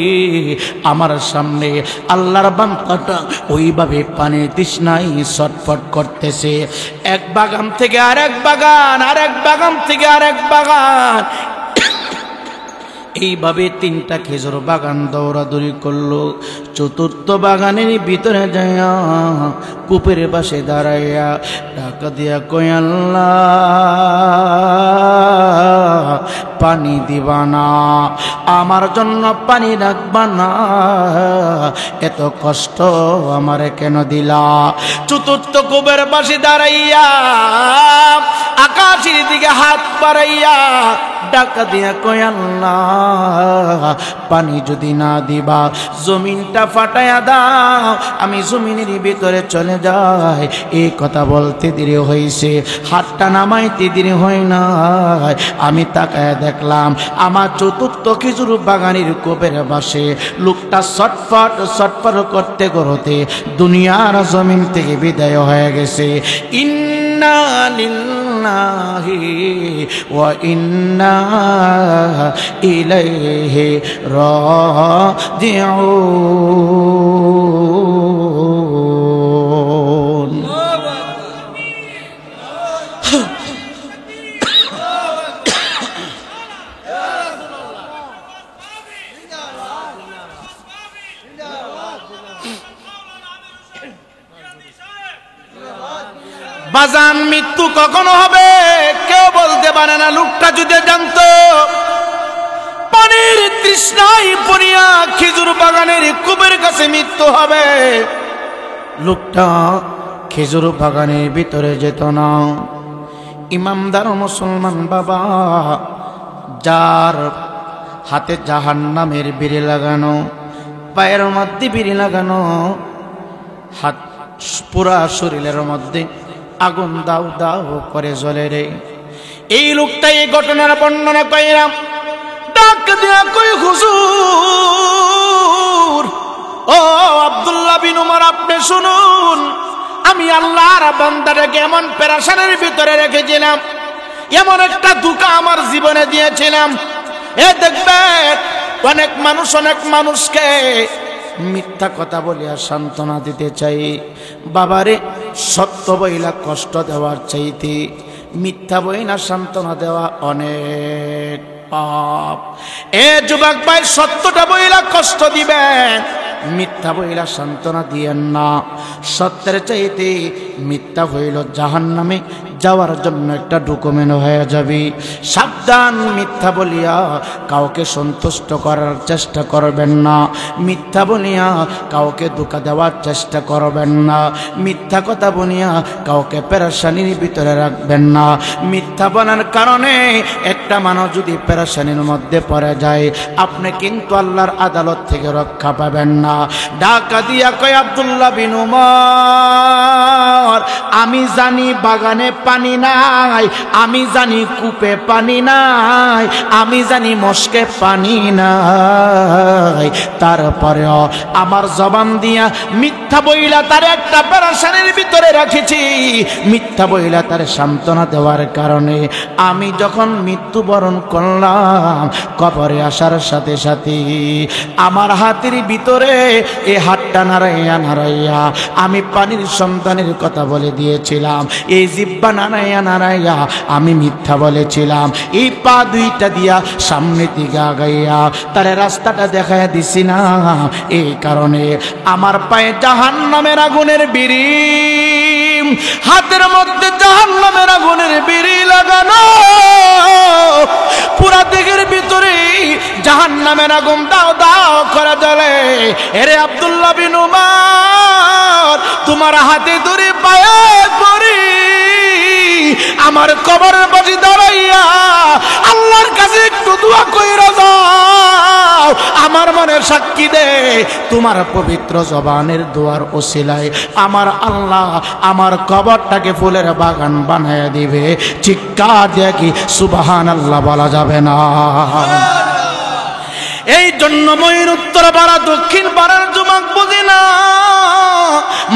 আমার সামনে আল্লাহর বান্দাটা ওইভাবে পানির তৃষ্ণায় ছটফট করতেছে। এক বাগান থেকে আরেক বাগান, আরেক বাগান থেকে আরেক বাগান, এইভাবে তিনটা খেজুর বাগান দৌড়াদৌড়ি করলো। চতুর্থ বাগানের ভিতরে যাইয়া কূপের পাশে দাঁড়াইয়া ডাক দিয়া কয়, আল্লাহ পানি দিবা না, আমার জন্য পানি রাখবা না, এত কষ্ট আমারে কেন দিলা? চতুর্থ কূপের পাশে দাঁড়াইয়া আকাশের দিকে হাত বাড়াইয়া ডাক দিয়া কয়, আল্লাহ পানি যদি না দিবা, জমিনটা ফাটাইয়া দাও, আমি জমিনের ভিতরে চলে যাই। এই কথা বলতে দেরি হয়েছে, হাতটা নামাইতে দেরি হয় না। আমি তাকায় দেখলাম আমার চতুর্থ খেজুর বাগানের কূপের পাশে লোকটা ছটফট ছটফট করতে করতে দুনিয়ার জমিন থেকে বিদায় হয়ে গেছে। ইন্না লিল্লাহি ওয়া ইন্না ইলাইহি রাজিউন। বাজান, মৃত্যু কখনো হবে কেউ বলতে পারে না। লোকটা যদি জানতো পানির তৃষ্ণায় পড়িয়া খেজুর বাগানের কূপের কাছে মৃত্যু হবে, লোকটা খেজুর বাগানের ভিতরে যেত না। ইমামদার মুসলমান বাবা, যার হাতে জাহান্নামের বিড়ি লাগানো, পায়ের মধ্যে বিড়ি লাগানো, হাত পুরা শরীরের মধ্যে আগুন দাও দাও করে জ্বলে রে, এই লোকটা এই ঘটনার বর্ণনা কইরাম ডাক দিয়া কই, হুজুর ও আব্দুল্লাহ বিন উমর, আপনি শুনুন, আমি আল্লাহর বান্দাটাকে এমন পেরেশানির ভিতরে রেখেছিলাম, এমন একটা ধোঁকা আমার জীবনে দিয়েছিলাম। এ দেখবেন অনেক মানুষ অনেক মানুষকে মিথ্যা কথা বলিয়া সান্ত্বনা দিতে চাই। বাবারে, সত্য বইলা কষ্ট দেওয়ার চাইতে মিথ্যা বইলা সান্ত্বনা দেওয়া অনেক পাপ। এ যুবক ভাই, সত্যটা বইলা কষ্ট দিবেন, মিথ্যা বইলা সান্ত্বনা দিয়েন না। সত্যের চাইতে মিথ্যা হইল জাহান্নামে যাওয়ার জন্য একটা ডকুমেন্ট হয়ে যাবে। সাবধান, মিথ্যা বলিয়া কাউকে সন্তুষ্ট করার চেষ্টা করবেন না, মিথ্যা বলিয়া কাউকে ধোঁকা দেওয়ার চেষ্টা করবেন না, মিথ্যা কথা বলিয়া কাউকে পেরেশানির ভিতরে রাখবেন না। মিথ্যা বলার কারণে একটা মানুষ যদি পেরেশানির মধ্যে পড়ে যায়, আপনি কিন্তু আল্লাহর আদালত থেকে রক্ষা পাবেন না। ডাকা দিয়া কয়, আব্দুল্লাহ বিন উমর, আমি জানি বাগানে পানি নাই, আমি জানি কূপে পানি নাই, আমি জানি মস্কে পানি নাই, তারপরেও আমার জবান দিয়া মিথ্যা বইলা তার একটা পেরেশানির ভিতরে রাখেছি। মিথ্যা বইলা তার সান্ত্বনা দেওয়ার কারণে আমি যখন মৃত্যুবরণ করলাম, কবরে আসার সাথে সাথে আমার হাতের ভিতরে এই হাতটা নাড়াইয়া নাড়াইয়া আমি পানির সন্তানের কথা বলে দিয়েছিলাম, এই জিহ্বা নাড়াইয়া নাড়াইয়া আমি মিথ্যা বলেছিলাম, এই পা দুইটা দিয়া সামনের দিকে আগাইয়া তার রাস্তাটা দেখাইয়া দিছি না। এই কারণে আমার পায়ে জাহান্নামের আগুনের বিড়ি, হাতের মধ্যে মধ্যে জাহান্নামের আগুনের বিড়ি লাগানো, পুরা দেহের ভিতরে জাহান্নামের আগুন দাও দাও করে জ্বলে। এরে আব্দুল্লাহ বিন উমর, তোমার হাতে ধরে পায়ে পড়ি, আমার কবরের পাশে দাঁড়াইয়া আল্লাহর কাছে একটু দোয়া কইরা যাও। আমার মনে সাক্ষী দে, তোমার পবিত্র জবানের দোয়ার ওসিলায় আমার আল্লাহ আমার কবরটাকে ফুলের বাগান বানায় দিবে। চিৎকার দিয়ে কি সুবহানাল্লাহ বলা যাবে না? এই জন্য ময়ূর উত্তর পাড়া দক্ষিণ পাড়ার যুবক বুঝি না,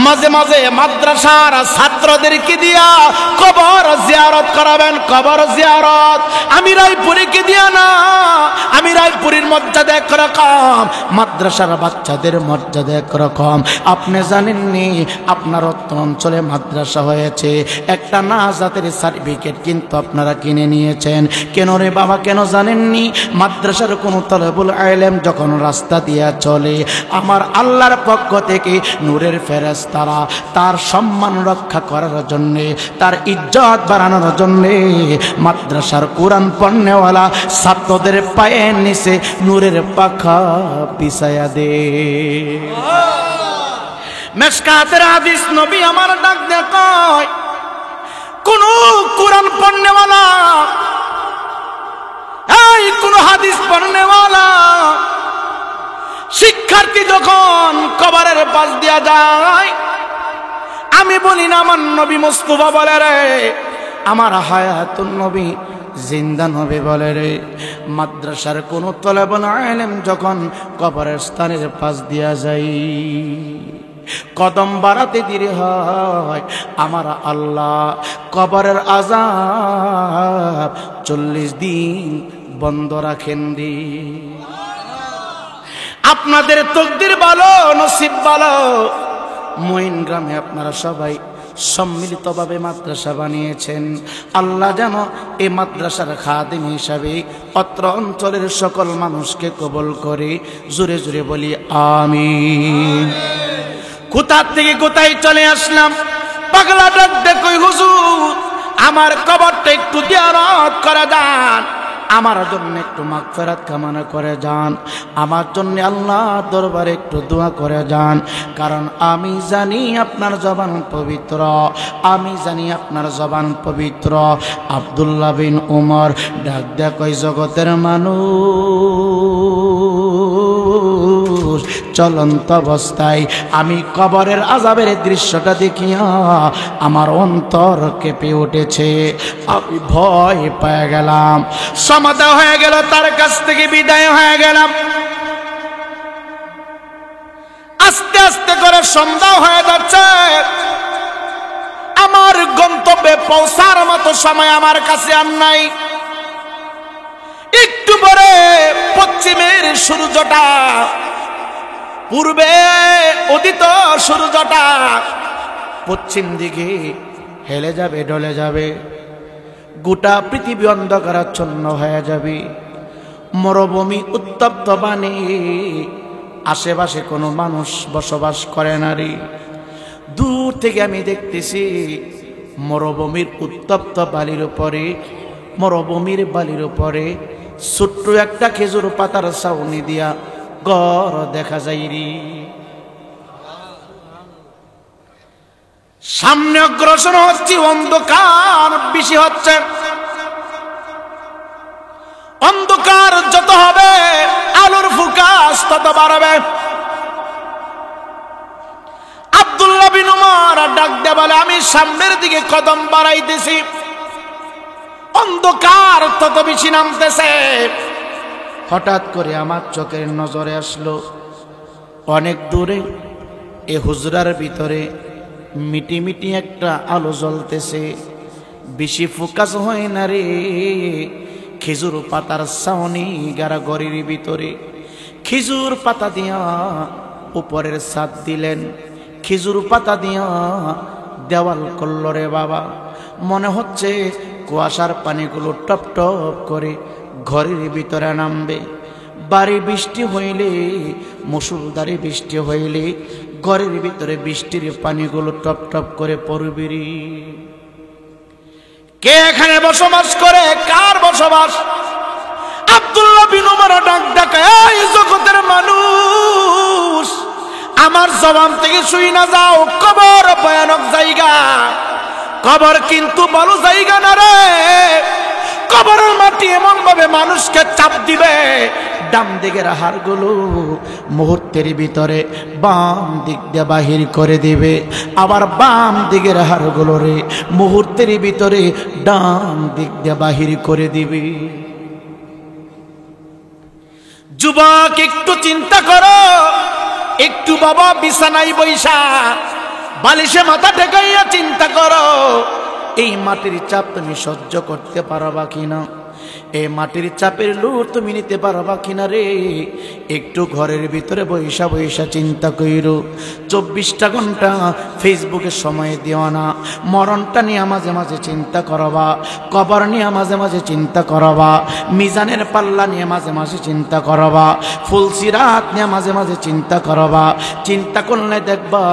মাঝে মাঝে মাদ্রাসার ছাত্রদেরকে দিয়া কবর জিয়ারত করাবেন। কবর জিয়ারত আমি রায়পুরীকে দিয়া না, আমি রায়পুরীর মর্যাদা একরকম, মাদ্রাসার বাচ্চাদের মর্যাদা একরকম। আপনি জানেননি আপনার অঞ্চলে মাদ্রাসা হয়েছে, একটা নাজাতের সার্টিফিকেট কিন্তু আপনারা কিনে নিয়েছেন। কেন রে বাবা, কেন জানেননি? মাদ্রাসার কোনো তলবুল আলেম যখন রাস্তা দিয়া চলে, আমার আল্লাহর পক্ষ থেকে নূরের ফেরেশতারা তার সম্মান রক্ষা করার জন্যে, তার ইজ্জত বাড়ানোর জন্যে মাদ্রাসার কোরআন পড়নেওয়ালা ছাত্রদের পায়ের নিচে নূরের পাখা বিছায়া দে। মেশকাতের হাদিস নবী আমার ডাক দেখায়, কোন কোরআন পড়নেওয়ালা, এই কোন হাদিস পড়নেওয়ালা শিক্ষার্থী যখন কবরের পাশ দিয়া যায়, আমি বলি না আমার নবী মুস্তাফা বলে রে, আমার হায়াতুন নবী জিন্দা নবী বলে রে, মাদ্রাসার কোন তলবুল ইলম যখন কবরের স্থানের পাশ দিয়া যায়, কদম বাড়াতে দেরি হয়, আমার আল্লাহ কবরের আযাব 40 দিন বন্ধ রাখেন দি। আপনাদের তকদির ভালো, নসিব ভালো, মঈন গ্রামে আপনারা সবাই সম্মিলিতভাবে মাদ্রাসা বানিয়েছেন। আল্লাহ যেন এই মাদ্রাসার খাদিম হিসাবে অত্র অঞ্চলের সকল মানুষকে কবুল করে। জোরে জোরে বলি আমিন। কোথা থেকে কোথায় চলে আসলাম, পাগলা ডাক দেখই হুজুর আমার কবরটা একটু জিয়ারত করে যান, আমার জন্য একটু মাগফিরাত কামনা করে যান, আমার জন্য আল্লাহ দরবারে একটু দোয়া করে যান। কারণ আমি জানি আপনার জবান পবিত্র, আমি জানি আপনার জবান পবিত্র। আব্দুল্লাহ বিন উমর ডাক দেখই, জগতের মানুষ চলন্ত অবস্থায় আমি কবরের আযাবের দৃশ্যটা দেখিয়া আমার অন্তর কেঁপে উঠেছে, আমি ভয় পেয়ে গেলাম, সমাধা হয়ে গেল, তার কাছ থেকে বিদায় হয়ে গেলাম। আস্তে আস্তে করে সন্ধ্যা হয়ে যাচ্ছে, আমার গন্তব্যে পৌঁছার মতো সময় আমার কাছে আর নাই। একটু পরে পশ্চিমের সূর্যটা, পূর্বে উদিত সূর্যটা পশ্চিম দিকে হেলে যাবে, ডলে যাবে, গোটা পৃথিবী অন্ধকারাচ্ছন্ন হয়ে যাবে, মরুভূমি উত্তপ্ত বানে, আশেপাশে কোনো মানুষ বসবাস করে না রে। দূর থেকে আমি দেখতেছি মরুভূমির উত্তপ্ত বালির উপরে, মরুভূমির বালির উপরে ছোট্ট একটা খেজুর পাতার ছাউনি দিয়া ঘর দেখা যায় রে। সামনে অগ্রসর হচ্ছে, অন্ধকার বেশি হচ্ছে, অন্ধকার যত হবে আলোর ফোকাস তত বাড়বে। আব্দুল্লাহ বিন উমর ডাক দিয়ে বলে, আমি সামনের দিকে কদম বাড়াইতেছি, অন্ধকার তত বেশি নামতেছে। হঠাৎ করে আমার চোখের নজরে আসলো, অনেক দূরে এ হুজরার ভিতরে মিটি মিটি একটা আলো জ্বলতেছে, বেশি ফোকাস হয় না রে, খেজুর পাতার ছাউনি গাড়াগড়ির ভিতরে। খেজুর পাতা দিয়া উপরের ছাদ দিলেন, খেজুর পাতা দিয়া দেওয়াল করল রে বাবা। মনে হচ্ছে কুয়াশার পানিগুলো টপ টপ করে ঘরের ভিতরে নামবে। বাড়ি বৃষ্টি হইলে, মুষলধারে বৃষ্টি হইলে ঘরের ভিতরে বৃষ্টির পানিগুলো টপ টপ করে পড়বে। কে এখানে বসবাস করে, কার বসবাস? আব্দুল্লাহ বিন উমর ডাক ডাকা, এই জগতের মানুষ, আমার জবান থেকে শুই না যাও, কবর ভয়ানক জায়গা। কবর কিন্তু ভালো জায়গা না রে। কবরের মাটি এমন ভাবে মানুষকে চাপ দিবে, ডান দিকের হাড়গুলো মুহূর্তের ভিতরে বাম দিক দিয়ে বাহির করে দিবে, আবার বাম দিকের হাড়গুলো রে মুহূর্তের ভিতরে ডান দিক দিয়ে বাহির করে দিবে। যুবক একটু চিন্তা করো, একটু বাবা বিছানায় বৈশা বালিশে মাথা ঠেকাইয়া চিন্তা করো, এই মাটির চাপ তুমি সহ্য করতে পারবা কিনা? এই মাটির চাপের লুট তুমি নিতে পারবা কিনা রে? একটু ঘরের ভিতরে বৈশা বৈশা চিন্তা কইরো। 24টা ঘন্টা ফেসবুকে সময় দিও না। মরণটা নিয়ে মাঝে মাঝে চিন্তা করবা, কবর নিয়ে মাঝে মাঝে চিন্তা করবা, মিজানের পাল্লা নিয়ে মাঝে মাঝে চিন্তা করবা, ফুলসিরাত নিয়ে মাঝে মাঝে চিন্তা করবা। চিন্তা করলে দেখবা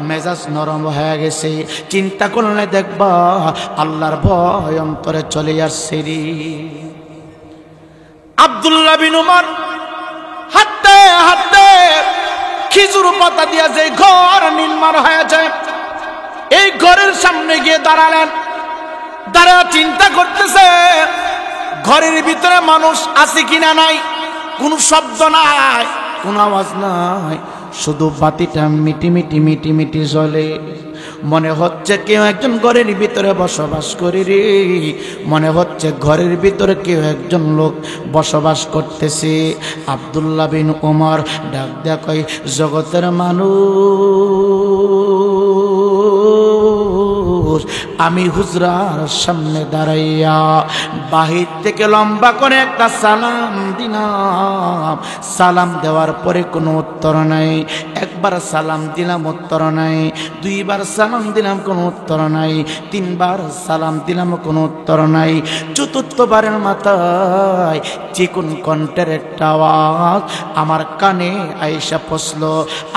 মেজাজ নরম হয়ে গেছে, চিন্তা করলে দেখবা আল্লাহর ভয় অন্তরে চলে আসছে রে। আব্দুল্লাহ বিন উমর হাঁটতে হাঁটতে খেজুর পাতা দিয়া যে ঘর নির্মাণ হয়েছে, এই ঘরের সামনে গিয়ে দাঁড়ালেন। দাঁড়া চিন্তা করতেছে ঘরের ভিতরে মানুষ আছে কিনা নাই, কোনো শব্দ নাই, কোনো আওয়াজ নাই, শুধু বাতিটা মিটি মিটি মিটি মিটি জ্বলে। মনে হচ্ছে কেউ একজন ঘরের ভিতরে বসবাস করে রে, মনে হচ্ছে ঘরের ভিতরে কেউ একজন লোক বসবাস করতেছে। আব্দুল্লাহ বিন উমর ডাক দেয়া কয়, জগতের মানুষ, আমি হুজরার সামনে দাঁড়াইয়া বাহির থেকে লম্বা করে একটা সালাম দিলাম। সালাম দেওয়ার পরে কোনো উত্তর নাই। একবার সালাম দিলাম, উত্তর নাই। দুইবার সালাম দিলাম, কোনো উত্তর নাই। তিনবার সালাম দিলাম, কোনো উত্তর নাই। চতুর্থবারের মাথায় চিকন কণ্ঠের একটা আওয়াজ আমার কানে আইসা পৌঁছলো।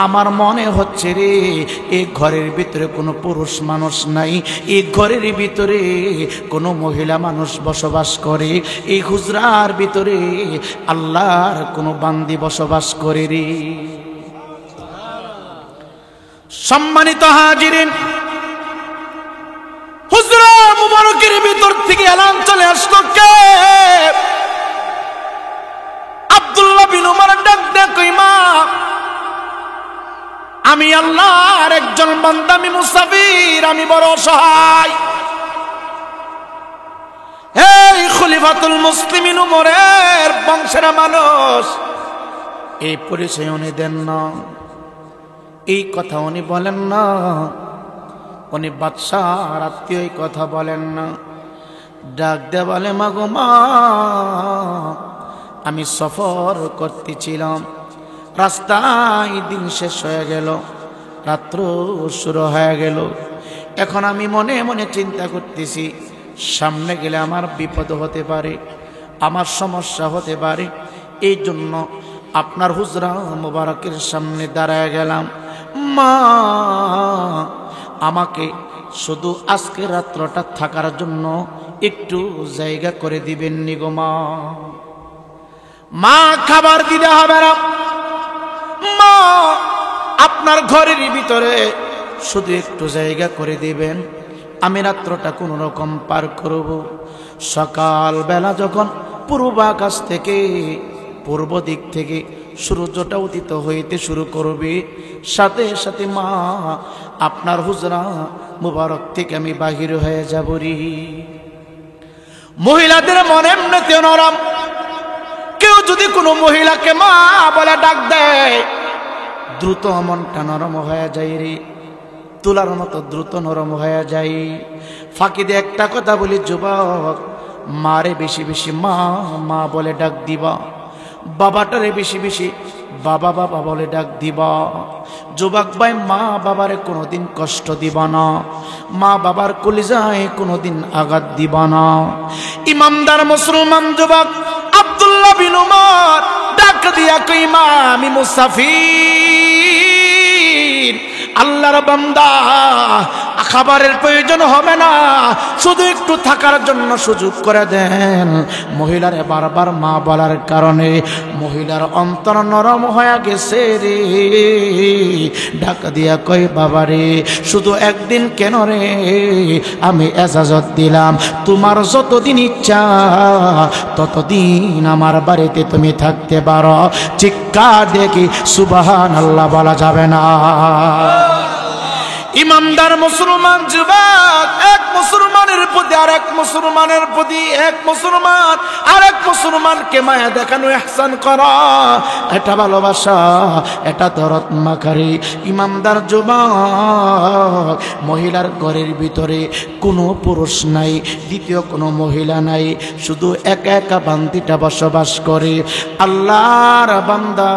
আমার মনে হচ্ছে রে, এই ঘরের ভিতরে কোনো পুরুষ মানুষ নাই, এই ঘরের ভিতরে কোনো মহিলা মানুষ বসবাস করে, এই হুজরার ভিতরে আল্লাহর কোনো বান্দি বসবাস করে রে। সম্মানিত হাজিরিন, হুজরা মুবারকের ভিতর থেকে এলান চলে আসলো, কে? আব্দুল্লাহ বিন উমর ডাক দেয়া কই, মা, আমি আল্লাহর একজন বান্দা, আমি মুসাফির, আমি বড় অসহায়। এই খলিফাতুল মুসলিমিন উমরের বংশের মানুষ, এই পরিচয় উনি দেন না, এই কথা উনি বলেন না, উনি বাদশার আত্মীয়, এই কথা বলেন না। ডাক দে বলে, মাগো মা, আমি সফর করতেছিলাম, রাস্তায় দিন শেষ হয়ে গেল, রাত্র শুরু হয়ে গেল। এখন আমি মনে মনে চিন্তা করতেছি, সামনে গেলে আমার বিপদ হতে পারে, আমার সমস্যা হতে পারে। এই জন্য আপনার হুজরা মুবারকের সামনে দাঁড়ায় গেলাম। মা, আমাকে শুধু আজকে রাত্রটা থাকার জন্য একটু জায়গা করে দিবেন নি গো মা। মা, খাবার দিতে হবে না মা, আপনার ঘরের ভিতরে শুধু একটু জায়গা করে দিবেন, আমি রাত্রটা কোন রকম পার করব। সকাল বেলা যখন পূর্ব আকাশ থেকে, পূর্ব দিক থেকে সূর্যটা উদিত হইতে শুরু করবে, সাথে সাথে মা, আপনার হুজরা মুবারক থেকে আমি বাহির হয়ে যাব রে। মহিলাদের মনে এমনিতে নরম, কেউ যদি কোনো মহিলাকে মা বলে ডাক দেয়, দ্রুত মনটা নরম হয়ে যায় রে, তুলার মতো দ্রুত নরম হয়ে যায়। ফাঁকি দিয়ে একটা কথা বলি, যুবক, মারে বেশি বেশি মা মা বলে ডাক দিবা, বাবাটারে বেশি বেশি বাবা বাবা বলে ডাক দিবা। যুবক ভাই, মা বাবারে কোনোদিন কষ্ট দিবা না, মা বাবার কলিজায় কোনোদিন আঘাত দিবা না। ইমানদার মুসলমান যুবক আব্দুল্লাহ বিন উমর ডাক দিয়া কই, মা, আমি মুসাফির, আল্লাহর বান্দা, খাবারের প্রয়োজন হবে না, শুধু একটু থাকার জন্য সুযোগ করে দেন। মহিলারে বারবার মা বলার কারণে মহিলার অন্তর নরম হয়ে গেছে রে। ডাক দিয়া কই বাবা রে, শুধু একদিন কেন রে, আমি এজাজত দিলাম, তোমার যতদিন ইচ্ছা ততদিন আমার বাড়িতে তুমি থাকতে পারো। চিৎকার দেখি সুবহানাল্লাহ বলা যাবে না? ইমানদার মুসলমান যুবক এক মুসলমানের প্রতি আরেক মুসলমানের প্রতি এক মুসলমান আরেক মুসলমানকে মায়া দেখানো, ইহসান করা, এটা ভালোবাসা, এটা দরদ মাখারি। ইমানদার যুবক, মহিলার ঘরের ভিতরে কোনো পুরুষ নাই, দ্বিতীয় কোনো মহিলা নাই, শুধু একা একা বান্দিটা বসবাস করে। আল্লাহর বান্দা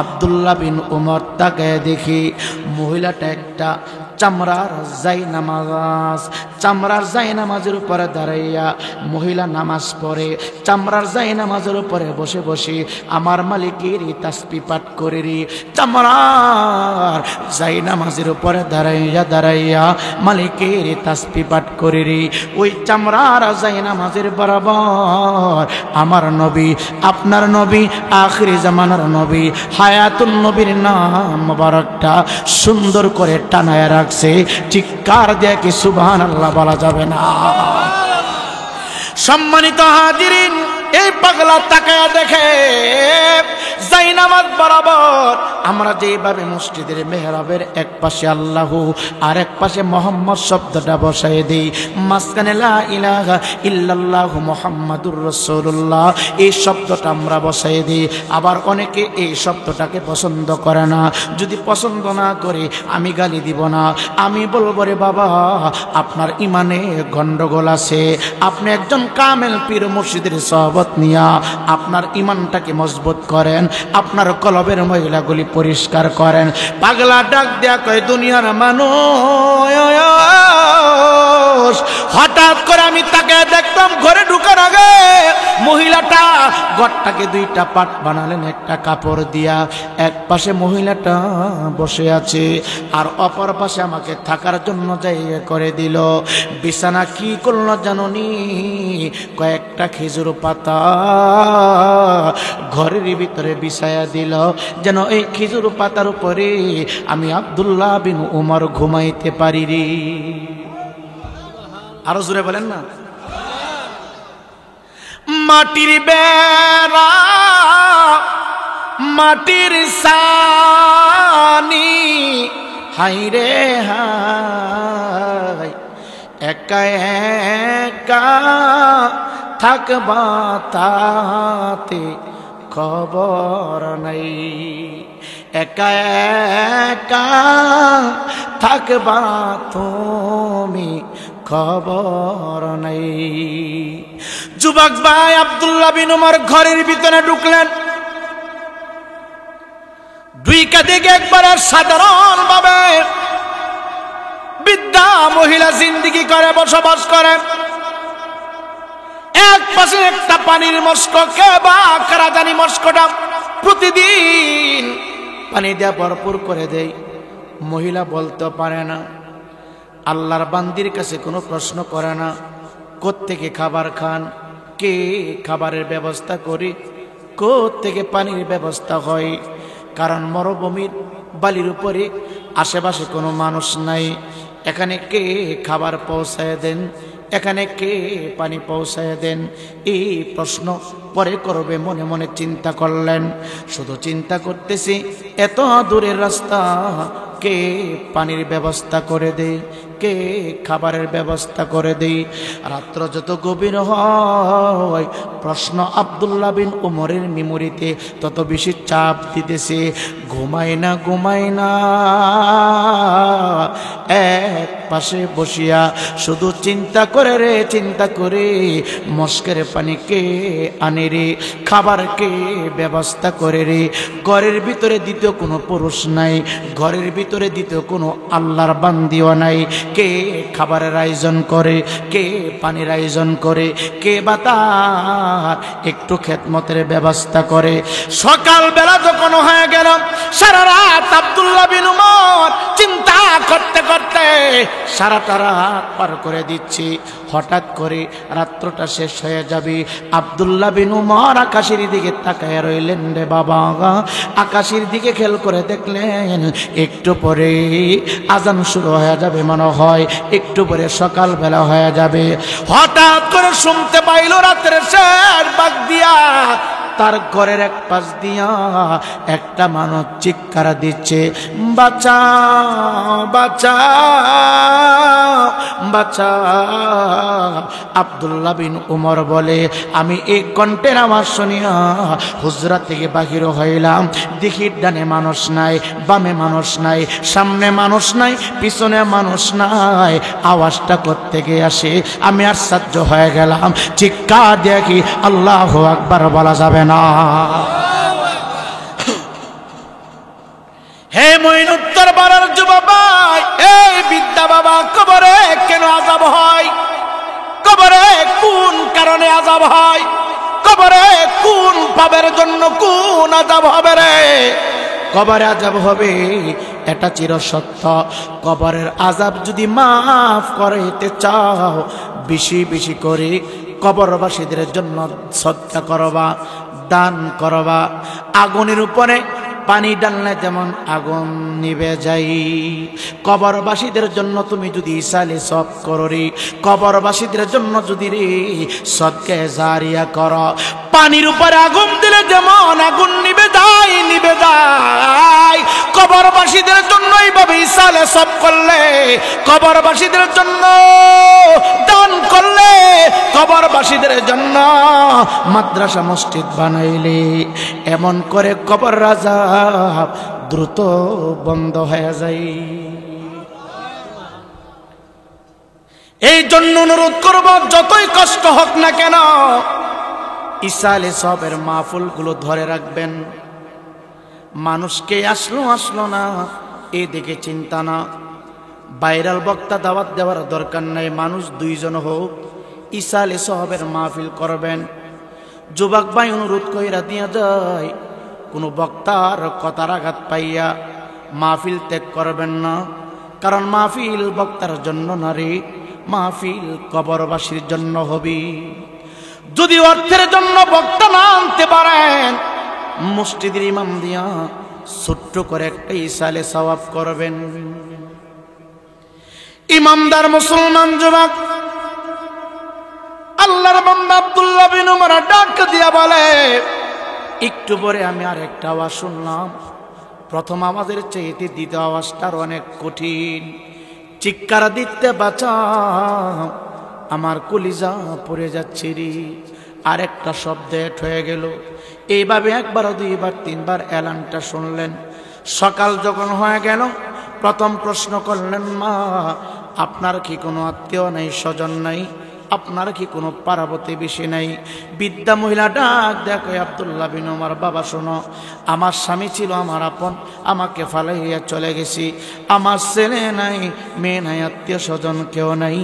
আব্দুল্লাহ বিন উমর তাকায় দেখি মহিলাটা একটা চামড়ার জায়নামাজ, চামড়ার জায়নামাজের উপরে দাঁড়াইয়া মহিলা নামাজ পড়ে। চামড়ার জায়নামাজের উপরে বসে বসে আমার মালিকের তাসবিহ পাঠ করে রে। চামড়ার জায়নামাজের উপরে দাঁড়াইয়া মালিকের তাসবিহ পাঠ করে রে। ওই চামড়ার জায়নামাজের বরাবর আমার নবী, আপনার নবী, আখিরি জামানার নবী, হায়াতুন নবীর নাম মোবারকটা সুন্দর করে টানায় রাখছে। চিৎকার দিয়ে কি সুবহানাল্লাহ বলা যাবে না? সম্মানিত হাজিরিন, এই পাগলা তাকায়া দেখে জায়নামাজ বরাবর আমরা যেভাবে মসজিদের মেহরাবের এক পাশে আল্লাহু আর এক পাশে মোহাম্মদ শব্দটা বসাই দেই, মাঝখানে লা ইলাহা ইল্লাল্লাহু মুহাম্মাদুর রাসূলুল্লাহ এই শব্দটা আমরা বসাই দিই। আবার অনেকে এই শব্দটাকে পছন্দ করে না। যদি পছন্দ না করে আমি গালি দিব না, আমি বলবো রে বাবা আপনার ইমানে গন্ডগোল আছে, আপনি একজন কামেল পীর মুর্শিদের সহবত নিয়া আপনার ইমানটাকে মজবুত করেন, আপনার কলবের মহিলাগুলি পরিষ্কার করেন। পাগলা ডাক দেয়া কয় দুনিয়ার মানুষ, হঠাৎ করে আমি তাকে দেখতাম ঘরে ঢুকার আগে মহিলাটা ঘরটাকে দুইটা পাট বানালেন একটা কাপড় দিয়া। এক পাশে মহিলাটা বসে আছে আর অপর পাশে আমাকে থাকার জন্য জায়গা করে দিল। বিছানা কি করলো জাননি, কয়েকটা খেজুর পাতা ঘরের ভিতরে বিছায়া দিল, যেন এই খেজুর পাতার উপরে আমি আব্দুল্লাহ বিন উমর ঘুমাইতে পারি রে। আরো জোরে বলেন না? মাটির বেড়া মাটির সানি, হাই রে হাই, একা একা থাকবা তাতে খবর নাই, একা একা থাকবা তুমি খবর নাই। যুবক ভাই আব্দুল্লাহ বিন উমর ঘরের ভিতরে ঢুকলেন। দুই কাঁধে একবার সাধারণ ভাবে বৃদ্ধা মহিলা জিন্দেগি করে বসবাস করে। এক পাশে একটা পানির মস্ক, কে বা কারা জানি মস্কটা প্রতিদিন পানি দেয়া ভরপুর করে দেয়। মহিলা বলতে পারে না, আল্লাহর বান্দির কাছে কোনো প্রশ্ন করে না কোত্থেকে খাবার খান, কে খাবারের ব্যবস্থা করে, কোত্থেকে পানির ব্যবস্থা হয়। কারণ মরুভূমির বালির উপরে আশেপাশে কোনো মানুষ নাই। এখানে কে খাবার পৌঁছায় দেন, এখানে কে পানি পৌঁছায় দেন, এই প্রশ্ন পরে করবে মনে মনে চিন্তা করলেন। শুধু চিন্তা করতেছি এত দূরের রাস্তা, কে পানির ব্যবস্থা করে দেয়, কে খাবারের ব্যবস্থা করে দেয়। রাত্র যত গভীর হয় প্রশ্ন আব্দুল্লাহ বিন উমরের মেমোরিতে তত বেশি চাপ দিতেছে। ঘুমায় না ঘুমায় না, এক পাশে বসিয়া শুধু চিন্তা করে রে, চিন্তা করে মস্কের পানি কে আনে রে, খাবার কে ব্যবস্থা করে রে। ঘরের ভিতরে দ্বিতীয় কোনো পুরুষ নাই, ঘরের ভিতরে দ্বিতীয় কোনো আল্লাহর বান্দিও নাই। কে খাবারের আয়োজন করে, কে পানির আয়োজন করে, কে বা তার একটু খেদমতের ব্যবস্থা করে। সকালবেলা যখন হয়ে গেল, সারা রাত আব্দুল্লাহ বিন উমর চিন্তা করতে করতে সারাটা রাত পার করে দিচ্ছি। হঠাৎ করে রাত্রটা শেষ হয়ে যাবে, আব্দুল্লাহ বিন উমর আকাশের দিকে তাকায় রইলেন রে বাবা। আকাশের দিকে খেয়াল করে দেখলেন একটু পরে আজান শুরু হয়ে যাবে, মনে হয় একটু পরে সকালবেলা হয়ে যাবে। হঠাৎ করে শুনতে পাইল রাতের শেষ ভাগ দিয়া তার ঘরের এক পাশ দিয়া একটা মানুষ চিৎকার দিচ্ছে, বাঁচা বাঁচা বাঁচা। আব্দুল্লাহ বিন উমর বলে, আমি এই কণ্ঠের আওয়াজ শুনিয়া হুজরা থেকে বাহির হইলাম। দেখি ডানে মানুষ নাই, বামে মানুষ নাই, সামনে মানুষ নাই, পিছনে মানুষ নাই। আওয়াজটা কোত্থেকে আসে? আমি আশ্চর্য হয়ে গেলাম। চিৎকার দিয়ে কি আল্লাহু আকবার বলা যাবে না? হে মঈনুত্তর পাড়ার যুবক ভাই, এই বিদ্যা বাবা, কবরে কেন আযাব হয়? কবরে কোন কারণে আযাব হয়? কবরে কোন পাপের জন্য কোন আযাব হবে রে? কবরে আযাব হবে এটা চিরসত্য। কবরের আযাব যদি মাফ করতে চাও, বেশি বেশি করে কবরবাসীদের জন্য সদকা করবা, দান করবা। আগুনের উপরে পানি ডাললে যেমন আগুন নিভে যাই, কবরবাসীদের জন্য তুমি যদি ইসালে সব করো রে, কবরবাসীদের জন্য যদি রে সদকা জারিয়া করো, পানির উপরে আগুন দিলে যেমন আগুন নিভে যায়, নিভে যায়, কবরবাসীদের জন্য এইভাবে ইসালে সব করলে, কবরবাসীদের জন্য দান করলে, কবরবাসীদের জন্য মাদ্রাসা মসজিদ বানাইলে, এমন করে কবর আযাব দ্রুত বন্ধ হয়ে যায়। এই জন্য অনুরোধ করব, যতই কষ্ট হোক না কেন ইসালে সবের মাহফিলগুলো ধরে রাখবেন। মানুষকে আসলো আসলো না এদিকে চিন্তা না, ভাইরাল বক্তা দাওয়াত দেওয়ার দরকার নাই। মানুষ দুইজন হোক, ইসালে সবের মাহফিল করবেন। যুবক ভাই অনুরোধ কইরা দিয়া যায়, কোনো বক্তার কথার আঘাত পাইয়া মাহফিল ত্যাগ করবেন না। কারণ মাহফিল বক্তার জন্য না রে, মাহফিল কবরবাসীর জন্য হবে। যদি অর্থের জন্য বক্তা না আনতে পারেন, মসজিদের ইমাম দিয়া ছোট্ট করে একটা ইসালে সওয়াব করবেন। ইমানদার মুসলমান যুবক, আল্লাহর বান্দা আব্দুল্লাহ বিন উমর ডাক দিয়া বলে, একটু পরে আমি আর একটা আওয়াজ শুনলাম। প্রথম আওয়াজের চাইতে দ্বিতীয় আওয়াজটার অনেক কঠিন। চিৎকার দিতে বাঁচা, আমার কলিজা পড়ে যাচ্ছে রে। আর একটা শব্দ এট হয়ে গেল। এইভাবে একবার, দুইবার, তিনবার এলানটা শুনলেন। সকাল যখন হয়ে গেল, প্রথম প্রশ্ন করলেন, মা আপনার কি কোনো আত্মীয় নাই, স্বজন নাই? আপনার কি কোনো পাড়া প্রতিবেশী নাই? বৃদ্ধা মহিলা ডাক দেখো, আব্দুল্লাহ বিন উমর, বাবা শোনো, আমার স্বামী ছিল আমার আপন, আমাকে ফালাইয়া চলে গেছি। আমার ছেলে নাই, মেয়ে নাই, আত্মীয় স্বজন কেউ নাই।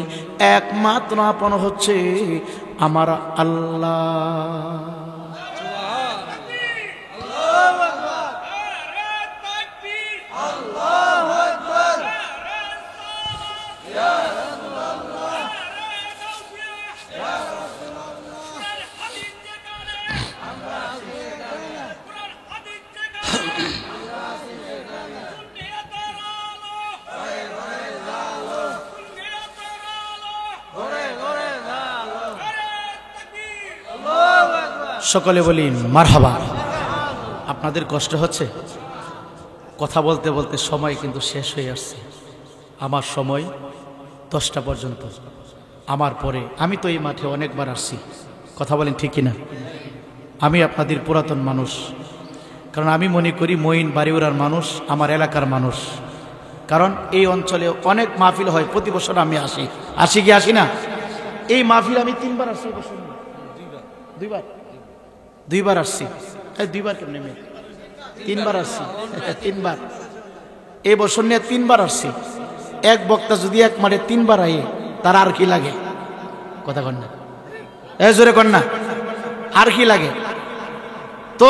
একমাত্র আপন হচ্ছে আমার আল্লাহ। সকলে বলি মারহাবা। আপনাদের কষ্ট হচ্ছে? কথা বলতে বলতে সময় কিন্তু শেষ হয়ে আসছে। আমার সময় 10টা পর্যন্ত, আমার পরে আমি তো এই মাঠে অনেকবার আসছি। কথা বলেন ঠিক কিনা? আমি আপনাদের পুরাতন মানুষ, কারণ আমি মনে করি মঈন বাড়িউরার মানুষ আমার এলাকার মানুষ। কারণ এই অঞ্চলে অনেক মাহফিল হয়, প্রতি বছর আমি আসি কি আসি না? এই মাহফিল আমি 3 বার আসছি, বছর দুইবার আসছি। দুইবার কেমনে মেয়ে 3 বার আসছি, 3 বার এই বছর নিয়ে 3 বার আসছি। এক বক্তা যদি এক মাঠে 3 বার আয়ে তার আর কি লাগে? কথা কন না, জোরে কন না, আর কি লাগে? তো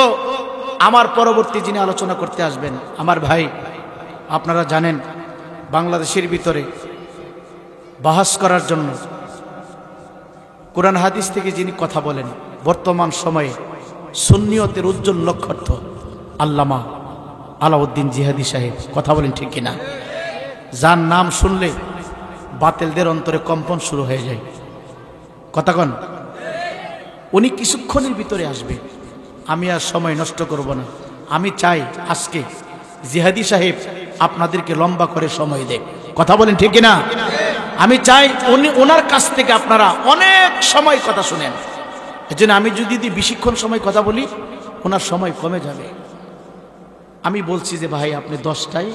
আমার পরবর্তী যিনি আলোচনা করতে আসবেন আমার ভাই, আপনারা জানেন বাংলাদেশের ভিতরে বাহাস করার জন্য কোরআন হাদিস থেকে যিনি কথা বলেন, বর্তমান সময়ে সুন্নিয়তের উজ্জ্বল নক্ষত্র আল্লামা আলাউদ্দিন জিহাদি সাহেব। কথা বলেন ঠিক কিনা? যার নাম শুনলে বাতিলদের অন্তরে কম্পন শুরু হয়ে যায়। কথা কন। উনি কিছুক্ষণের ভিতরে আসবে, আমি আর সময় নষ্ট করব না। আমি চাই আজকে জিহাদি সাহেব আপনাদেরকে লম্বা করে সময় দেয়। কথা বলেন ঠিক কিনা? আমি চাই ওনার কাছ থেকে আপনারা অনেক সময় কথা শুনেন। এজন্য আমি যদি বেশিক্ষণ সময় কথা বলি ওনার সময় কমে যাবে। আমি বলছি যে ভাই আপনি 10টায়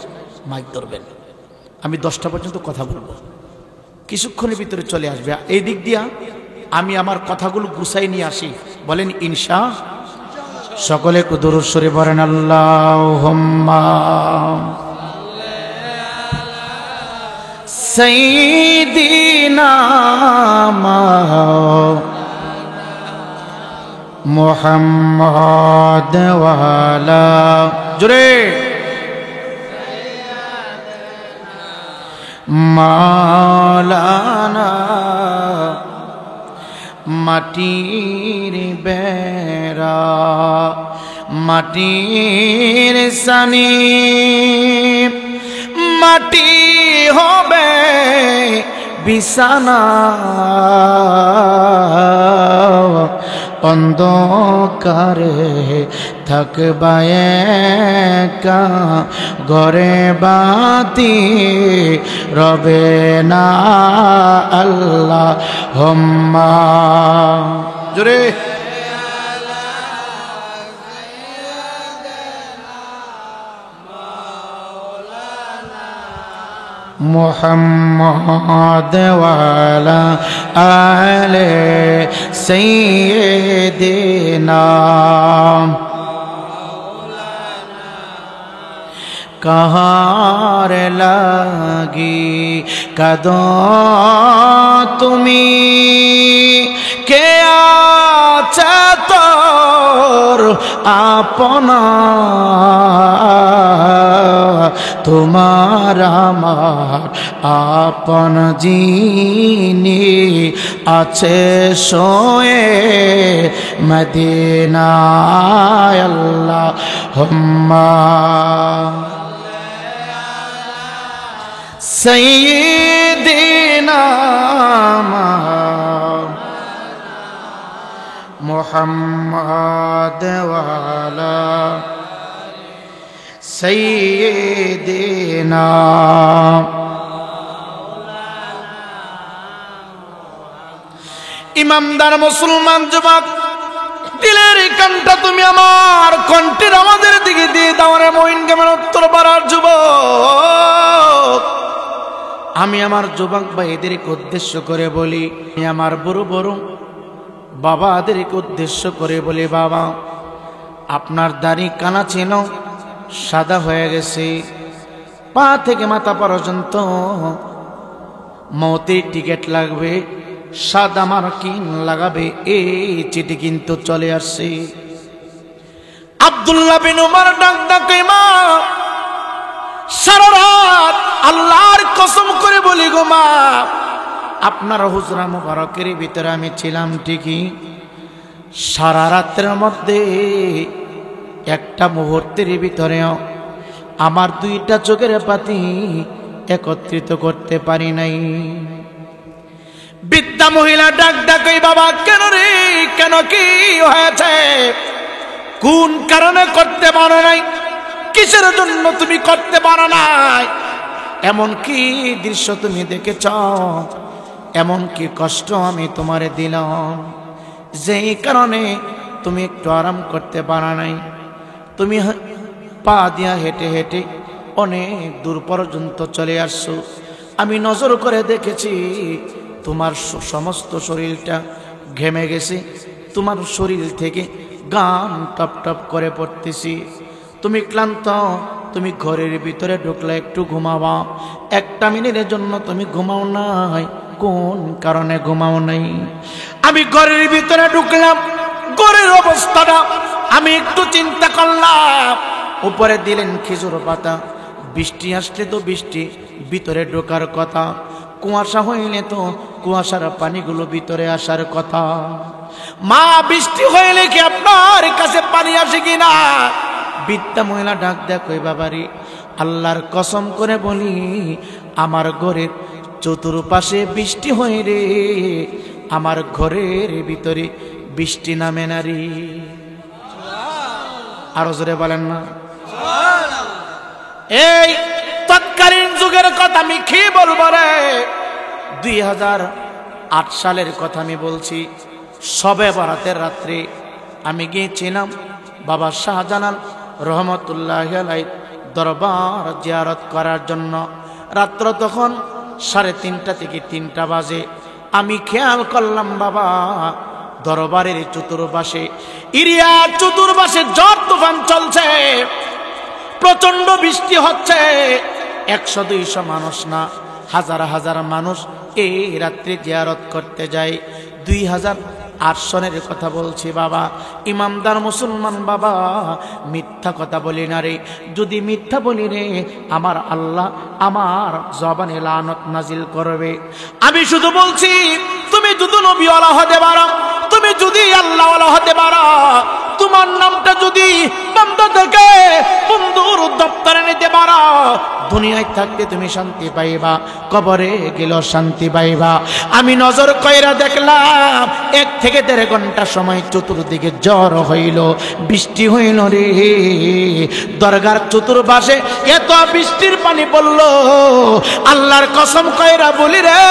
মাইক ধরবেন, আমি 10টা পর্যন্ত কথা বলবো, কিছুক্ষণের ভিতরে চলে আসবে। এই দিক দিয়া আমি আমার কথাগুলো গুছাই নিয়ে আসি। বলেন ইনশা। সকলে দরুদ শরীফ পড়েন আল্লাহুম্মা সাইয়্যিদিনা মুহাম্মদ ওয়া আলা জোরে মাওলানা। মাটির বেড়া মাটির সানি মাটি হবে বিছানা, অন্ধকারে থাকবা একা, ঘরে বাতি রবে না আল্লাহুম্মা জোরে মুহাম্মদ ওয়া আলা আলি সাইয়্যিদিনা। কাহার লাগি কাঁদো তুমি, কে আছে তোর আপনা, তোমার আমার আপন যিনি আছে সোয়ে মদিনায় আল্লাহুম্মা সাইয়্যিদিনা মুহাম্মদ ওয়া আলা সাইয়্যিদিনা। ইমানদার মুসলমান যুবক, দিলের কানটা তুমি আমার কণ্ঠের আমাদের দিকে দিয়ে দাও রে মঈন কেমন উত্তর পাড়ার যুবক। আমি আমার যুবক ভাইদেরকে উদ্দেশ্য করে বলি, আমি আমার বড় বড় বাবাদেরকে উদ্দেশ্য করে বলি, বাবা আপনার দাড়ি কানা ছিল সাদা হয়ে গেছে, পা থেকে মাথা পর্যন্ত মৌতের টিকিট লাগবে, সাদা মার্কিন লাগাবে, এই চিঠি কিন্তু চলে আসছে। আব্দুল্লাহ বিন উমর ডাক ডাকে, মা সারা রাত আল্লাহর কসম করে বলি গো মা, আপনার হুজরা মুবারকের ভিতরে আমি ছিলাম ঠিকই, সারা রাতের মধ্যে একটা মুহূর্তের ভিতরেও আমার 2টা চোখের পাতি একত্রিত করতে পারি নাই। বৃদ্ধা মহিলা ডাক ডাকে, বাবা কেন রে, কেন কি হয়েছে, কোন কারণে করতে পারো নাই, কিসের জন্য তুমি করতে পারো নাই, এমন কি দৃশ্য তুমি দেখেছ, এমন কি কষ্ট আমি তোমারে দিলাম যেই কারণে তুমি একটু আরাম করতে পারো নাই। তুমি পা দিয়া হেঁটে হেঁটে অনেক দূর পর্যন্ত চলে আসছো। আমি নজর করে দেখেছি তোমার সমস্ত শরীরটা ঘেমে গেছে, তোমার শরীর থেকে গাম টপ টপ করে পড়তেছি, তুমি ক্লান্ত, তুমি ঘরের ভিতরে ঢুকলে একটু ঘুমাবা, 1 মিনিটের জন্য তুমি ঘুমাও নাই, কোন কারণে ঘুমাও নাই? আমি ঘরের ভিতরে ঢুকলাম, ঘরের অবস্থাটা আমি একটু চিন্তা করলাম, উপরে দিলেন খেজুর পাতা, বৃষ্টি আসলে তো বৃষ্টি ভিতরে ঢোকার কথা, কুয়াশা হইলে তো কুয়াশার পানিগুলো ভিতরে আসার কথা। মা, বৃষ্টি হইলে কি আপনার কাছে পানি আসে কিনা? বৃদ্ধা মহিলা ডাক দেয়, কই বাবারি, আল্লাহর কসম করে বলি আমার ঘরের চতুর্পাশে বৃষ্টি হয় রে, আমার ঘরের ভিতরে বৃষ্টি নামে না রে। আরো জোরে বলেন না। এই তৎকালীন যুগের কথা আমি কি বলবো রে, 2008 সালের কথা আমি বলছি। শবে বরাতের রাত্রে আমি গিয়েছিলাম বাবা শাহজালাল রহমতুল্লাহ আলাইহি দরবার জিয়ারত করার জন্য। রাত্র তখন 3:30 থেকে 3টা বাজে। আমি খেয়াল করলাম বাবা দরবারের চতুর্পাশে ইরিয়ার চতুর্পাশে ঝড় তুফান চলছে, প্রচন্ড বৃষ্টি হচ্ছে, 100-200 মানুষ না, হাজার হাজার মানুষ এই রাত্রে জিয়ারত করতে যায়। 2008 সনের কথা বলছি বাবা। ইমামদার মুসলমান বাবা, মিথ্যা কথা বলি না রে, যদি মিথ্যা বলি রে আমার আল্লাহ আমার জবানে লানত নাজিল করবে। আমি শুধু বলছি তুমি যদি নবীওয়ালা হতে পারো, তুমি যদি আল্লাহওয়ালা হতে পারো, তোমার নামটা যদি বান্দা থেকে বন্ধুর দপ্তরে নিতে পারো, দুনিয়ায় থাকতে তুমি শান্তি পাইবা, কবরে গেলেও শান্তি পাইবা। আমি নজর কইরা দেখলাম 1 থেকে 1.5 ঘন্টা সময় চতুর্দিকে ঝড় হইল, বৃষ্টি হইল রে। দরগার চতুর্পাশে এত বৃষ্টির পানি পড়ল, আল্লাহর কসম কইরা বলি রে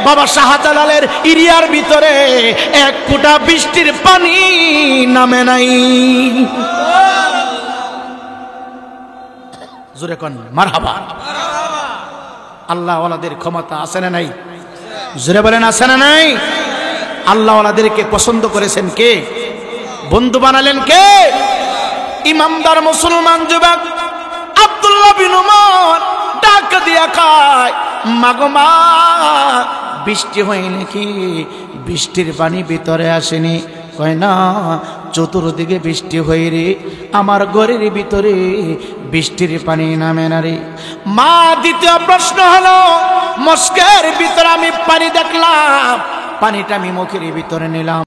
বাবা শাহজালালের ইরিয়ার ভিতরে 1 ফোঁটা বৃষ্টির পানি নামে নাই। জোরে কোন মারহাবা। আল্লাহ ওয়ালাদের ক্ষমতা আছে না নাই? জোরে বলেন আছে না নাই? আল্লাহ ওয়ালাদেরকে পছন্দ করেছেন কে? বন্ধু বানালেন কে? ইমামদার মুসলমান যুবক আব্দুল্লাহ বিন উমর ডাক দিয়া কয়, মাগো মা, বৃষ্টি হয় নাকি? বৃষ্টির পানি ভিতরে আসেনি। কয় না, চতুর্দিকে বৃষ্টি হয়ে রে, আমার ঘরের ভিতরে বৃষ্টির পানি নামে না রে। মা, দ্বিতীয় প্রশ্ন হলো, মস্কের ভিতরে আমি পানি দেখলাম, পানিটা আমি মুখের ভিতরে নিলাম,